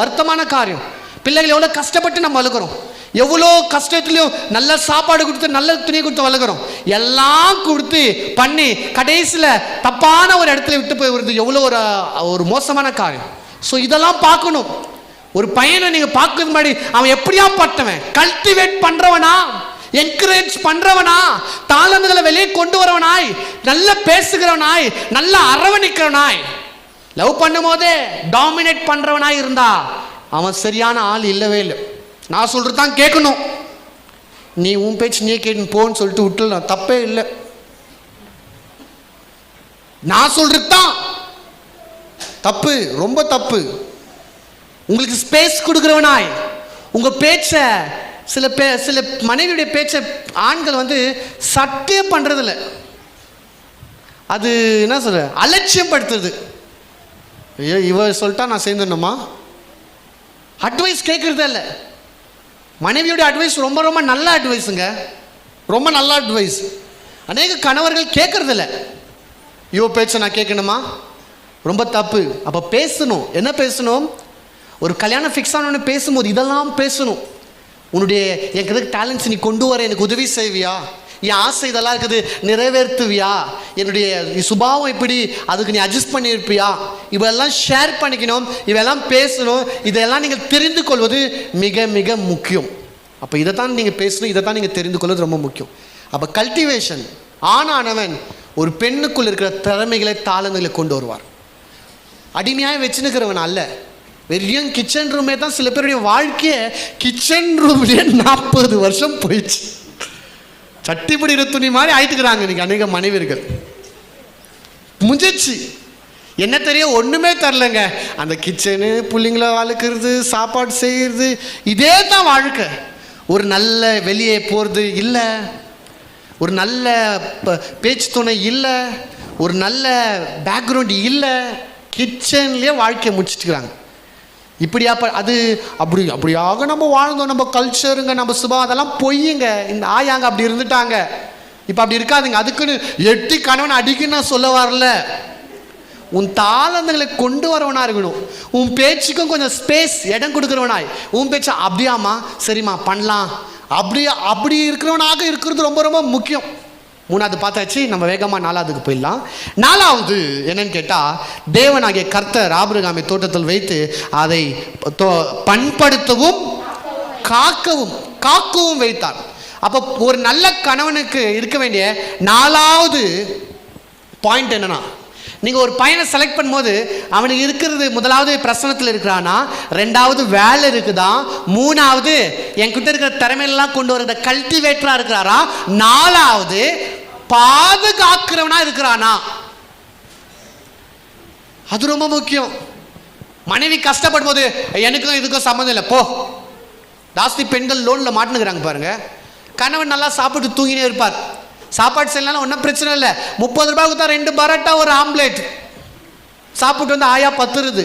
வருத்தமான காரியம். பிள்ளைகள் எவ்வளோ கஷ்டப்பட்டு நம்ம வளர்க்குறோம், எவ்வளோ கஷ்டத்துலையும் நல்ல சாப்பாடு கொடுத்து நல்ல துணி கொடுத்து வளர்க்குறோம். எல்லாம் கொடுத்து பண்ணி கடைசியில் தப்பான ஒரு இடத்துல விட்டு போய் வருது. எவ்வளோ ஒரு மோசமான காரியம். ஸோ இதெல்லாம் பார்க்கணும். ஒரு பையனை நீங்கள் பார்க்கறது முன்னாடி அவன் எப்படியா பட்டவன், கல்டிவேட் பண்ணுறவனா, என்கரேஜ் பண்ணுறவனா, தாளந்துகளை வெளியே கொண்டு வரவனாய், நல்ல பேசுகிறவனாய், நல்ல அரவணைக்கிறவனாய், லவ் பண்ணும் போதே டாமினேட் பண்ணுறவனாய் இருந்தா அவன் சரியான ஆள் இல்லவே இல்லை. நான் சொல்கிறது தான் கேட்கணும். நீ உன் பேச்சு நீ கேட்டு போன்னு சொல்லிட்டு விட்டுலாம், தப்பே இல்லை. நான் சொல்கிறது தான் தப்பு, ரொம்ப தப்பு. உங்களுக்கு ஸ்பேஸ் கொடுக்குறவனாய் உங்கள் பேச்சை சில மனைவியுடைய பேச்சை ஆண்கள் வந்து சட்டே பண்ணுறதில்ல. அது என்ன சொல்ற, அலட்சியம் படுத்துறது. ஐயோ இவ சொல்லிட்டா நான் சேர்ந்துடணுமா? அட்வைஸ் கேட்குறதே இல்லை. மனைவியோட அட்வைஸ் ரொம்ப ரொம்ப நல்ல அட்வைஸுங்க, ரொம்ப நல்ல அட்வைஸ். அநேக கணவர்கள் கேட்கறதில்ல. இவ பேச்சை நான் கேட்கணுமா? ரொம்ப தப்பு. அப்போ பேசணும். என்ன பேசணும்? ஒரு கல்யாணம் ஃபிக்ஸ் ஆனோன்னு பேசும்போது இதெல்லாம் பேசணும். உன்னுடைய எனக்கு டேலண்ட்ஸ் நீ கொண்டு வர எனக்கு உதவி செய்வியா? என் ஆசை இதெல்லாம் இருக்குது, நிறைவேற்றுவியா? என்னுடைய சுபாவம் இப்படி, அதுக்கு நீ அட்ஜஸ்ட் பண்ணியிருப்பியா? இவெல்லாம் ஷேர் பண்ணிக்கணும், இவெல்லாம் பேசணும். இதெல்லாம் நீங்கள் தெரிந்து கொள்வது மிக மிக முக்கியம். அப்போ இதை தான் நீங்கள் பேசணும், இதை தான் நீங்கள் தெரிந்து கொள்வது ரொம்ப முக்கியம். அப்போ கல்டிவேஷன், ஆணானவன் ஒரு பெண்ணுக்குள் இருக்கிற திறமைகளை தாளங்களை கொண்டு வருவார். அடிமையாக வச்சுன்னுக்கிறவன் அல்ல. வெறும் கிச்சன் ரூமே தான் சில பேருடைய வாழ்க்கையை கிச்சன் ரூம்லேயே 40 வருஷம் போயிடுச்சு. சட்டிப்படி துணி மாதிரி ஆயிட்டுக்கிறாங்க இன்னைக்கு அநேக மனைவியர்கள். முடிஞ்சிச்சு. என்ன தெரியும், ஒன்றுமே தரலங்க. அந்த கிச்சனு, பிள்ளைங்கள வளர்க்குறது, சாப்பாடு செய்கிறது, இதே தான் வாழ்க்கை. ஒரு நல்ல வெளியே போகிறது இல்லை, ஒரு நல்ல பேச்சு துணை இல்லை, ஒரு நல்ல பேக்ரவுண்ட் இல்லை. கிச்சன்லேயே வாழ்க்கையை முடிச்சுட்டுக்கிறாங்க. இப்படியா அது அப்படியாக நம்ம வாழ்ந்தோம். நம்ம கல்ச்சருங்க, நம்ம சுபாவம் அதெல்லாம் பொய்யுங்க. இந்த ஆயாங்க அப்படி இருந்துட்டாங்க, இப்போ அப்படி இருக்காதுங்க. அதுக்குன்னு எட்டி கணவன் அடிக்குன்னு நான் சொல்ல வரல. உன் தாளந்துகளை கொண்டு வரவனா இருக்கணும். உன் பேச்சுக்கும் கொஞ்சம் ஸ்பேஸ், இடம் கொடுக்குறவனாய். உன் பேச்சு அப்படியாம்மா, சரிம்மா பண்ணலாம், அப்படி இருக்கிறவனாக இருக்கிறது ரொம்ப ரொம்ப முக்கியம். 3வது பார்த்தாச்சு. நம்ம வேகமாக 4வதுக்கு போயிடலாம். 4வது என்னன்னு கேட்டால், தேவனாகிய கர்த்தர் ஆபிரகாமை தோட்டத்தில் வைத்து அதை பண்படுத்தவும் காக்கவும் வைத்தார். அப்போ ஒரு நல்ல கணவனுக்கு இருக்க வேண்டிய 4வது பாயிண்ட் என்னன்னா, நீங்கள் ஒரு பையனை செலக்ட் பண்ணும்போது அவனுக்கு இருக்கிறது, 1வது பிரசனத்தில் இருக்கிறானா, 2வது வேலை இருக்குதா, 3வது என்கிட்ட இருக்கிற திறமையெல்லாம் கொண்டு வரத கல்டிவேட்டராக இருக்கிறாரா, 4வது பாதுகாக்கிறவனா இருக்கிறானா. அது ரொம்ப முக்கியம். மனைவி கஷ்டப்படும் போது எனக்கும் இதுக்கும் சம்மந்தம் இல்லை போ. ஜாஸ்தி பெண்கள் லோனில் மாட்டினுக்கிறாங்க பாருங்க. கணவன் நல்லா சாப்பிட்டு தூங்கினே இருப்பார். சாப்பாடு செய்யலாம் ஒன்றும் பிரச்சனை இல்லை. 30 ரூபாய் கொடுத்தா 2 பரோட்டா ஒரு ஆம்லேட் சாப்பிட்டு வந்து ஆயா பத்துருது.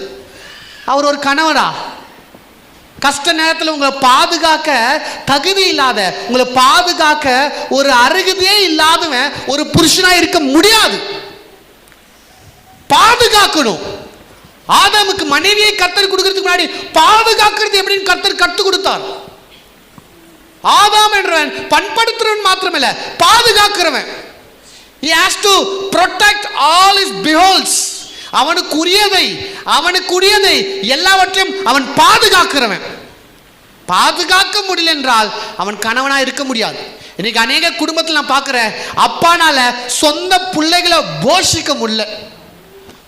அவர் ஒரு கணவனா? கஷ்ட நேரத்தில் உங்களை பாதுகாக்க தகுதி இல்லாத, உங்களை பாதுகாக்க ஒரு அருகதையே இல்லாதவன் ஒரு புருஷனா இருக்க முடியாது. பாதுகாக்கணும். ஆதாமுக்கு மனைவியை கர்த்தர் கொடுக்கிறதுக்கு முன்னாடி பாதுகாக்கிறது எப்படின்னு கர்த்தர் கற்றுக் கொடுத்தார். ஆதாம் என்றவன் பண்படுத்துறவன் மாத்திரமல்ல, பாதுகாக்கிறவன். He has to protect all his beholds. அவனுக்குரியதை எல்லாவற்றையும் அவன் பாதுகாக்கிறவன். பாதுகாக்க முடியல என்றால் அவன் கணவனா இருக்க முடியாது. இன்னைக்கு அநேக குடும்பத்தில் நான் பார்க்கிறேன், அப்பானால சொந்த பிள்ளைகளை போஷிக்க முடியல.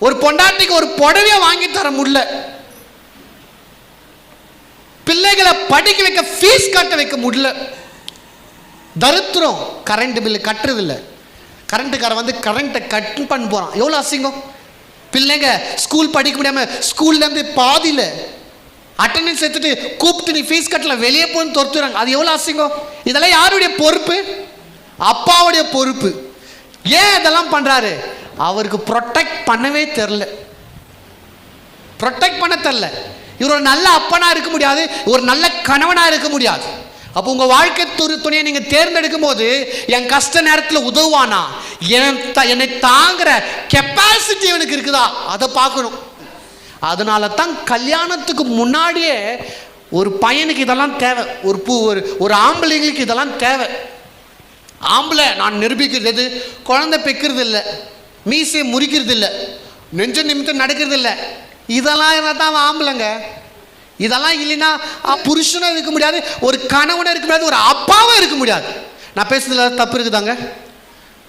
ஒரு பொண்டாட்டிக்கு ஒரு புடவைய வாங்கி தர முடியல. பிள்ளைகளை படிக்க வைக்க ஃபீஸ் கட்ட வைக்க முடியல. தரித்திரம். கரண்ட் பில்லு கட்டுறது இல்லை. கரண்ட்டுக்கார வந்து கரண்ட்டை கட் பண்ண போறான். எவ்வளோ அசிங்கம். பிள்ளைங்க ஸ்கூல் படிக்க முடியாம ஸ்கூல்ல இருந்து பாதியில் அட்டண்டன்ஸ் எடுத்துட்டு கூப்பிட்டு நீ ஃபீஸ் கட்டல வெளியே போன்னு துரத்துறாங்க. அது எவ்வளோ அசிங்கம். இதெல்லாம் யாருடைய பொறுப்பு? அப்பாவுடைய பொறுப்பு. ஏன் இதெல்லாம் பண்றாரு? அவருக்கு ப்ரொடெக்ட் பண்ணவே தெரில. ப்ரொடெக்ட் பண்ண தெரில. இவர் ஒரு நல்ல அப்பனா இருக்க முடியாது, ஒரு நல்ல கணவனா இருக்க முடியாது. அப்போ உங்க வாழ்க்கை துணையை நீங்க தேர்ந்தெடுக்கும் போது என் கஷ்ட நேரத்தில் உதவுவானா, என்னை தாங்குற கெப்பாசிட்டி எனக்கு இருக்குதா, அதை பார்க்கணும். அதனால தான் கல்யாணத்துக்கு முன்னாடியே ஒரு பையனுக்கு இதெல்லாம் தேவை. ஒரு ஆம்பளைங்களுக்கு இதெல்லாம் தேவை. ஆம்பளை நான் நிரூபிக்கிறது எது? குழந்தை பெக்கிறது இல்லை, மீசையை முறிக்கிறது இல்லை, நெஞ்ச நிமித்தம் நடக்கிறது இல்லை. இதெல்லாம் இருந்தால் தான் அவன் ஆம்பளைங்க. இதெல்லாம் இல்லைன்னா புருஷனும் இருக்க முடியாது, ஒரு கணவனும் இருக்க முடியாது, ஒரு அப்பாவும் இருக்க முடியாது. நான் பேசுறதுல தப்பு இருக்குதாங்க?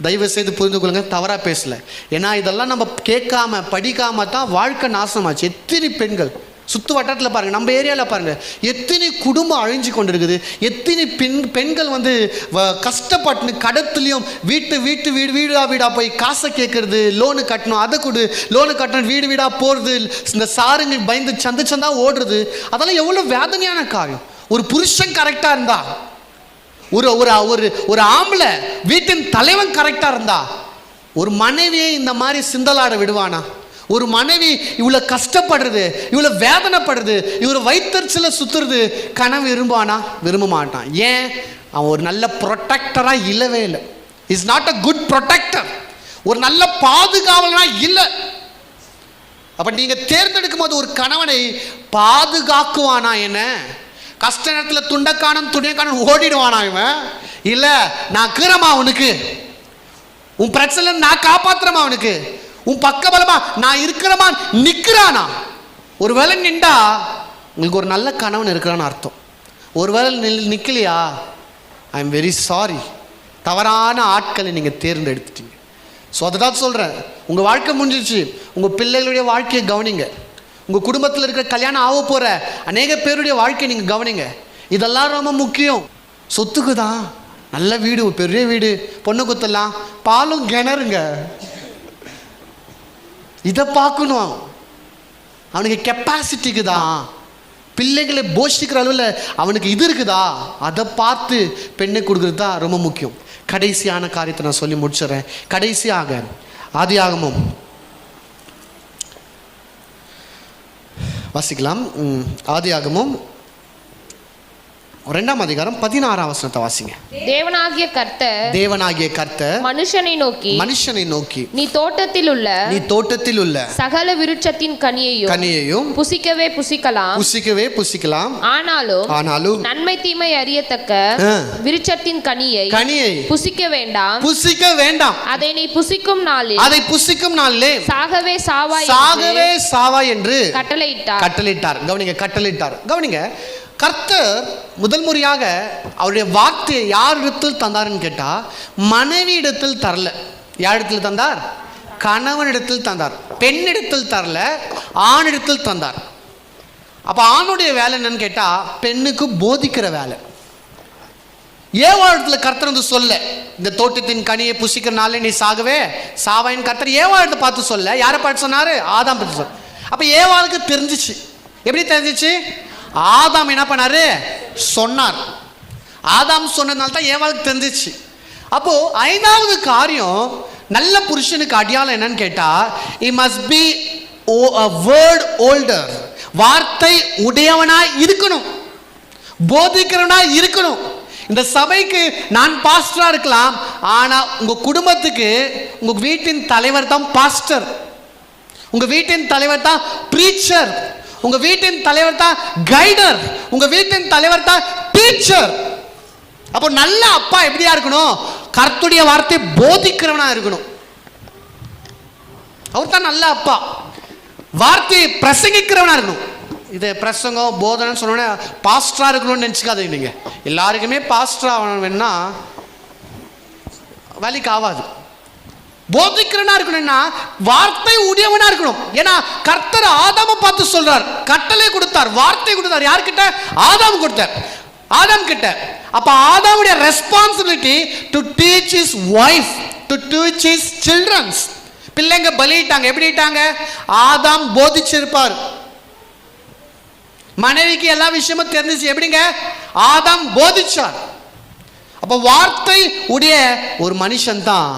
தயவு செய்து புரிந்து கொள்ளுங்க, தவறாக பேசல. ஏன்னா இதெல்லாம் நம்ம கேட்காம படிக்காம தான் வாழ்க்கை நாசமாச்சு. எத்தனை பெண்கள் சுற்று வட்டாரத்தில் பாருங்கள், நம்ம ஏரியாவில் பாருங்கள், எத்தனை குடும்பம் அழிஞ்சு கொண்டு இருக்குது. எத்தனை பெண்கள் வந்து கஷ்டப்பட்டு கடத்துலையும் வீடாக போய் காசை கேட்கறது, லோனு கட்டணும், அதை கொடு, லோனு கட்டணும், வீடாக போகிறது, இந்த சாருங்க பயந்து சந்தா ஓடுறது. அதெல்லாம் எவ்வளோ வேதனையான காரியம். ஒரு புருஷன் கரெக்டாக இருந்தா, ஒரு ஆம்பளை வீட்டின் தலைவன் கரெக்டாக இருந்தா, ஒரு மனைவியை இந்த மாதிரி சிந்தலாட விடுவானா? ஒரு மனைவி இவ்வளோ கஷ்டப்படுறது, இவ்வளோ வேதனைப்படுறது, இவ்வளோ வயிற்றுல சுத்துறது கனவு விரும்பானா? விரும்ப மாட்டான். ஏன்? அவன் ஒரு நல்ல ப்ரொடெக்டராக இல்லவே இல்லை. Is not a good protector. ஒரு நல்ல பாதுகாவலனா இல்லை. அப்போ நீங்கள் தேர்ந்தெடுக்கும் போது ஒரு கணவனை பாதுகாக்குவானா? என்ன கஷ்ட நேரத்தில் துணியக்கானம் ஓடிடுவானா இவன்? இல்லை, நான் கீரமா அவனுக்கு, உன் பிரச்சனை நான் காப்பாத்துறமா அவனுக்கு, உன் பக்கபலமா நான் இருக்கிறமா நிற்கிறானா? ஒருவேளை நின்றா உங்களுக்கு ஒரு நல்ல கணவன் இருக்கிறான்னு அர்த்தம். ஒருவேளை நிற்கலையா, ஐ எம் வெரி சாரி, தவறான ஆட்களை நீங்கள் தேர்ந்தெடுத்துட்டீங்க. ஸோ அதை தான் சொல்கிறேன். உங்கள் வாழ்க்கை முடிஞ்சிச்சு, உங்கள் பிள்ளைகளுடைய வாழ்க்கையை கவனிங்க. உங்கள் குடும்பத்தில் இருக்கிற கல்யாணம் ஆக போகிற அநேக பேருடைய வாழ்க்கையை நீங்கள் கவனிங்க. இதெல்லாம் ரொம்ப முக்கியம். சொத்துக்கு தான் நல்ல வீடு, பெரிய வீடு, பொண்ணு குத்தலாம், பாலும் கிணறுங்க, இதை பார்க்கணும். அவனுக்கு கெப்பாசிட்டிக்கு தான், பிள்ளைகளை போஷிக்கிற அளவில் அவனுக்கு இது இருக்குதா, அதை பார்த்து பெண்ணை கொடுக்குறது தான் ரொம்ப முக்கியம். கடைசியான காரியத்தை நான் சொல்லி முடிச்சிடறேன். கடைசியாக ஆதியாகமம் வாசிக்கலாம். ஆதியாகமம் 2ஆம் அதிகாரம் 16ஆம் வசனத்தை வாசிங்க. தேவனாகிய கர்த்தர் மனுஷனை நோக்கி நீ தோட்டத்தில் உள்ள சகல விருட்சத்தின் கனியையும் புசிக்கவே புசிக்கலாம், ஆனாலும் நன்மை தீமை அறியத்தக்க விருட்சத்தின் கனியை புசிக்க வேண்டாம், அதை நீ புசிக்கும் நாளிலே சாகவே சாவாய் என்று கட்டளையிட்டார். கவனிங்க. கர்த்தர் முதல் முறையாக அவருடைய வார்த்தையை யார் இடத்தில் தந்தார்னு கேட்டால் மனைவி இடத்தில் தரல. யார் இடத்தில் தந்தார்? கணவனிடத்தில் தந்தார். பெண்ணிடத்தில் தரல, ஆணிடத்தில் தந்தார். அப்போ ஆணுடைய வேலை என்னன்னு கேட்டால் பெண்ணுக்கு போதிக்கிற வேலை. ஏவாழத்துல கர்த்தர் வந்து சொல்ல, இந்த தோட்டத்தின் கனியை புசிக்கிறனால நீ சாவாயின் கர்த்தர் ஏவாழத்தை பார்த்து சொல்ல. யாரை பார்த்து சொன்னாரு? ஆதாம் பார்த்து சொல்ல. அப்ப ஏவாளுக்கு தெரிஞ்சிச்சு. எப்படி தெரிஞ்சிச்சு? ஆதாம் என்ன பண்ணாரு? சொன்னார். ஆதாம் சொன்னதுனால தான் ஏவாளுக்கு தெரிஞ்சிச்சு. அப்போ 5வது காரியம், நல்ல புருஷனுக்கு அடையாளம் என்னன்னு கேட்டா, he must be a word holder. வார்த்தை உடையவனாய் இருக்கணும், போதிக்கிறவனாய் இருக்கணும். இந்த சபைக்கு நான் பாஸ்டரா இருக்கலாம், ஆனா உங்க குடும்பத்துக்கு உங்க வீட்டின் தலைவர் தான் பாஸ்டர், உங்க வீட்டின் தலைவர் தான் பிரீச்சர், உங்க வீட்டின் தலைவர் தான் கைடர், உங்க வீட்டின் தலைவர் தான் டீச்சர். அப்போ நல்ல அப்பா எப்படியா இருக்கணும்? கர்த்தருடைய வார்த்தை போதிக்கிறவனா இருக்கணும். அவர் தான் நல்ல அப்பா. வார்த்தையை பிரசங்கிக்கிறவனா இருக்கணும். இது பிரசங்கம் போதனை சொன்னோன்னே பாஸ்டரா இருக்கணும்னு நினச்சிக்காதீங்க. நீங்க எல்லாருக்குமே பாஸ்டர் ஆகணும்னா வேலைக்கு ஆகாது. போதிக்கிறவனா இருக்கணும்னா வார்த்தை உடையவனா இருக்கணும். ஏன்னா கர்த்தர் ஆதாமை பார்த்து சொல்றார், கட்டளை கொடுத்தார், வார்த்தை கொடுத்தார். யார்கிட்ட? ஆதாம் கொடுத்தார், ஆதாம் கிட்ட. அப்ப ஆதாமுடைய responsibility to teach his wife, to teach his childrens. பிள்ளைங்க பலிட்டாங்க. எப்படி இட்டாங்க? ஆதாம் போதிச்சிருப்பார். மனைவிக்கு எல்லா விஷயமும் தெரிஞ்சிச்சு. எப்படிங்க? ஆதாம் போதிச்சார். அப்ப வார்த்தை உடைய ஒரு மனுஷன் தான்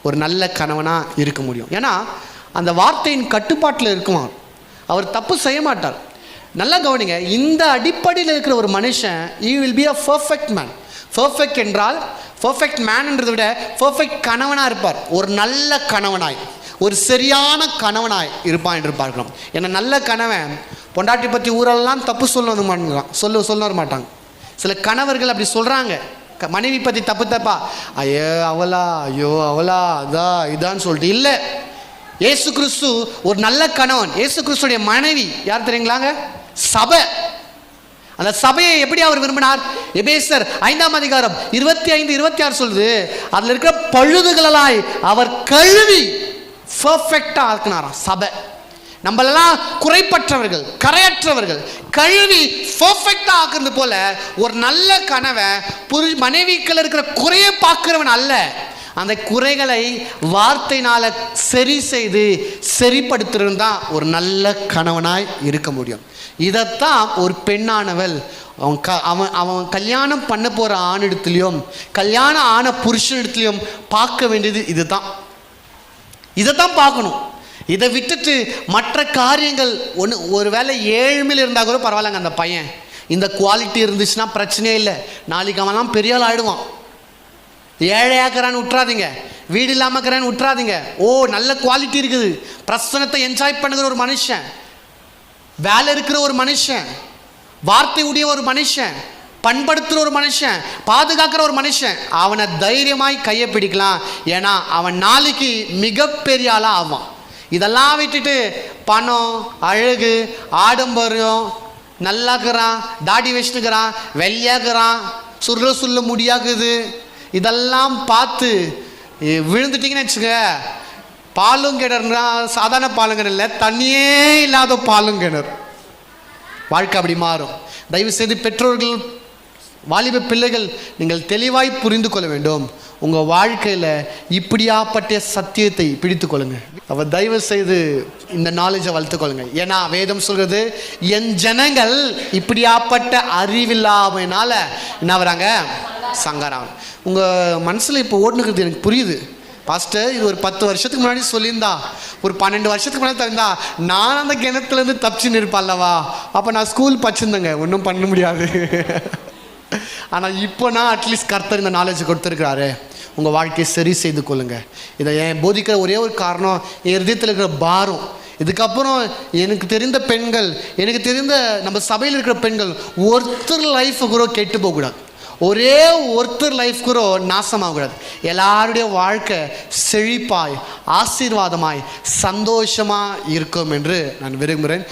ஒரு நல்ல கணவனா இருக்க முடியும். ஏன்னா அந்த வார்த்தையின் கட்டுப்பாட்டில் இருக்குமார். அவர் தப்பு செய்ய மாட்டார். நல்லா கவனிங்க, இந்த அடிப்படையில் இருக்கிற ஒரு மனுஷன் he will be a perfect man. perfect என்றால் perfect man என்றதை விட perfect கணவனாக இருப்பார். ஒரு நல்ல கணவனாய், ஒரு சரியான கணவனாய் இருப்பான் என்று பார்க்கலாம். ஏன்னா நல்ல கணவன் பொண்டாட்டி பற்றி ஊரெல்லாம் தப்பு சொல்ல மாட்டாங்க. சில கணவர்கள் அப்படி சொல்கிறாங்க, மனைவி பற்றி தப்பா, ஐயோ அவளா அதா இதான்னு சொல்லிட்டு. இல்லை, இயேசு கிறிஸ்து ஒரு நல்ல கணவன். இயேசு கிறிஸ்துடைய மனைவி யார் தெரியுங்களாங்க? சபை. அந்த சபையை எப்படி அவர் விரும்பினார்? எபேசர் 5ஆம் அதிகாரம் 25-26 சொல்லுது, அதுல இருக்கிற பழுதுகளாய் அவர் கழுவி பெர்ஃபெக்ட்டா ஆக்கினாராம் சபை. நம்மளெல்லாம் குறைப்பற்றவர்கள், கரையற்றவர்கள், கழுவி பெர்ஃபெக்ட்டா ஆக்குறது போல ஒரு நல்ல கணவன் மனைவிக்குள்ள இருக்கிற குறையை பார்க்கிறவன் அல்ல, அந்த குறைகளை வார்த்தையினால சரி செய்து சரிப்படுத்துறது தான் ஒரு நல்ல கணவனாய் இருக்க முடியும். இதைத்தான் ஒரு பெண்ணானவள் அவன் கல்யாணம் பண்ண போற ஆணிடத்துலையும் கல்யாணம் ஆன புருஷனிடத்துலையும் பார்க்க வேண்டியது இதுதான். இதைத்தான் பார்க்கணும். இதை விட்டுட்டு மற்ற காரியங்கள் ஒரு வேளை ஏழ்மையில் இருந்தால் கூட பரவாயில்லங்க, அந்த பையன் இந்த குவாலிட்டி இருந்துச்சுன்னா பிரச்சனையே இல்லை, நாளைக்கு அவன்லாம் பெரிய ஆள் ஆயிடுவான். ஏழையாக்குறான்னு விட்டுறாதீங்க, வீடு இல்லாமல் இருக்கிறான்னு விட்டுறாதீங்க. நல்ல குவாலிட்டி இருக்குது, பிரசனத்தை என்ஜாய் பண்ணுகிற ஒரு மனுஷன், வேலை இருக்கிற ஒரு மனுஷன், வார்த்தை உடைய ஒரு மனுஷன், பண்படுத்துகிற ஒரு மனுஷன், பாதுகாக்கிற ஒரு மனுஷன், அவனை தைரியமாய் கையை பிடிக்கலாம். ஏன்னா அவன் நாளைக்கு மிகப்பெரிய ஆளாக ஆவான். இதெல்லாம் விட்டுட்டு பணம், அழகு, ஆடம்பரம், நல்லாக்குறான், தாடி வச்சுட்டுக்கிறான், வெள்ளையாக்குறான், சுள்ள முடியாக்குது, இதெல்லாம் பார்த்து விழுந்துட்டீங்கன்னு வச்சுக்க, பாலும் கிணறுனா சாதாரண பாலும் கிணறு இல்லை, தண்ணியே இல்லாத பாலும் கிணறு. வாழ்க்கை அப்படி மாறும். தயவு செய்து பெற்றோர்கள், வாலிப பிள்ளைகள், நீங்கள் தெளிவாய் புரிந்து கொள்ள வேண்டும். உங்கள் வாழ்க்கையில் இப்படியாப்பட்ட சத்தியத்தை பிடித்து கொள்ளுங்க. அவ தயவு செய்து இந்த நாலேஜை வளர்த்துக்கொள்ளுங்க. ஏன்னா வேதம் சொல்கிறது, என் ஜனங்கள் இப்படியாப்பட்ட அறிவில்லாமையினால என்ன வராங்க? சங்கராங்க. உங்கள் மனசில் இப்போ ஓடுனுக்கிறது எனக்கு புரியுது. பாஸ்டர், இது ஒரு 10 வருஷத்துக்கு முன்னாடி சொல்லியிருந்தா, ஒரு 12 வருஷத்துக்கு முன்னாடி தந்தா, நான் அந்த கிணத்துலேருந்து தப்பிச்சுன்னு இருப்பான்லவா, அப்போ நான் ஸ்கூல் படிச்சிருந்தேங்க, ஒன்றும் பண்ண முடியாது. ஆனால் இப்போ நான் அட்லீஸ்ட் கர்த்தர் இந்த நாலேஜ் கொடுத்துருக்கிறாரு. உங்கள் வாழ்க்கையை சரி செய்து கொள்ளுங்க. இதை ஏன் போதிக்கிற ஒரே ஒரு காரணம், என் இதயத்தில் இருக்கிற பாரம். இதுக்கப்புறம் எனக்கு தெரிந்த பெண்கள், எனக்கு தெரிந்த நம்ம சபையில் இருக்கிற பெண்கள், ஒருத்தர் லைஃப் கூட கெட்டு போகக்கூடாது, ஒரே ஒருத்தர் லைஃப் கூட நாசமாகக்கூடாது. எல்லாருடைய வாழ்க்கை செழிப்பாய், ஆசீர்வாதமாய், சந்தோஷமாக இருக்கும் என்று நான் விரும்புகிறேன்.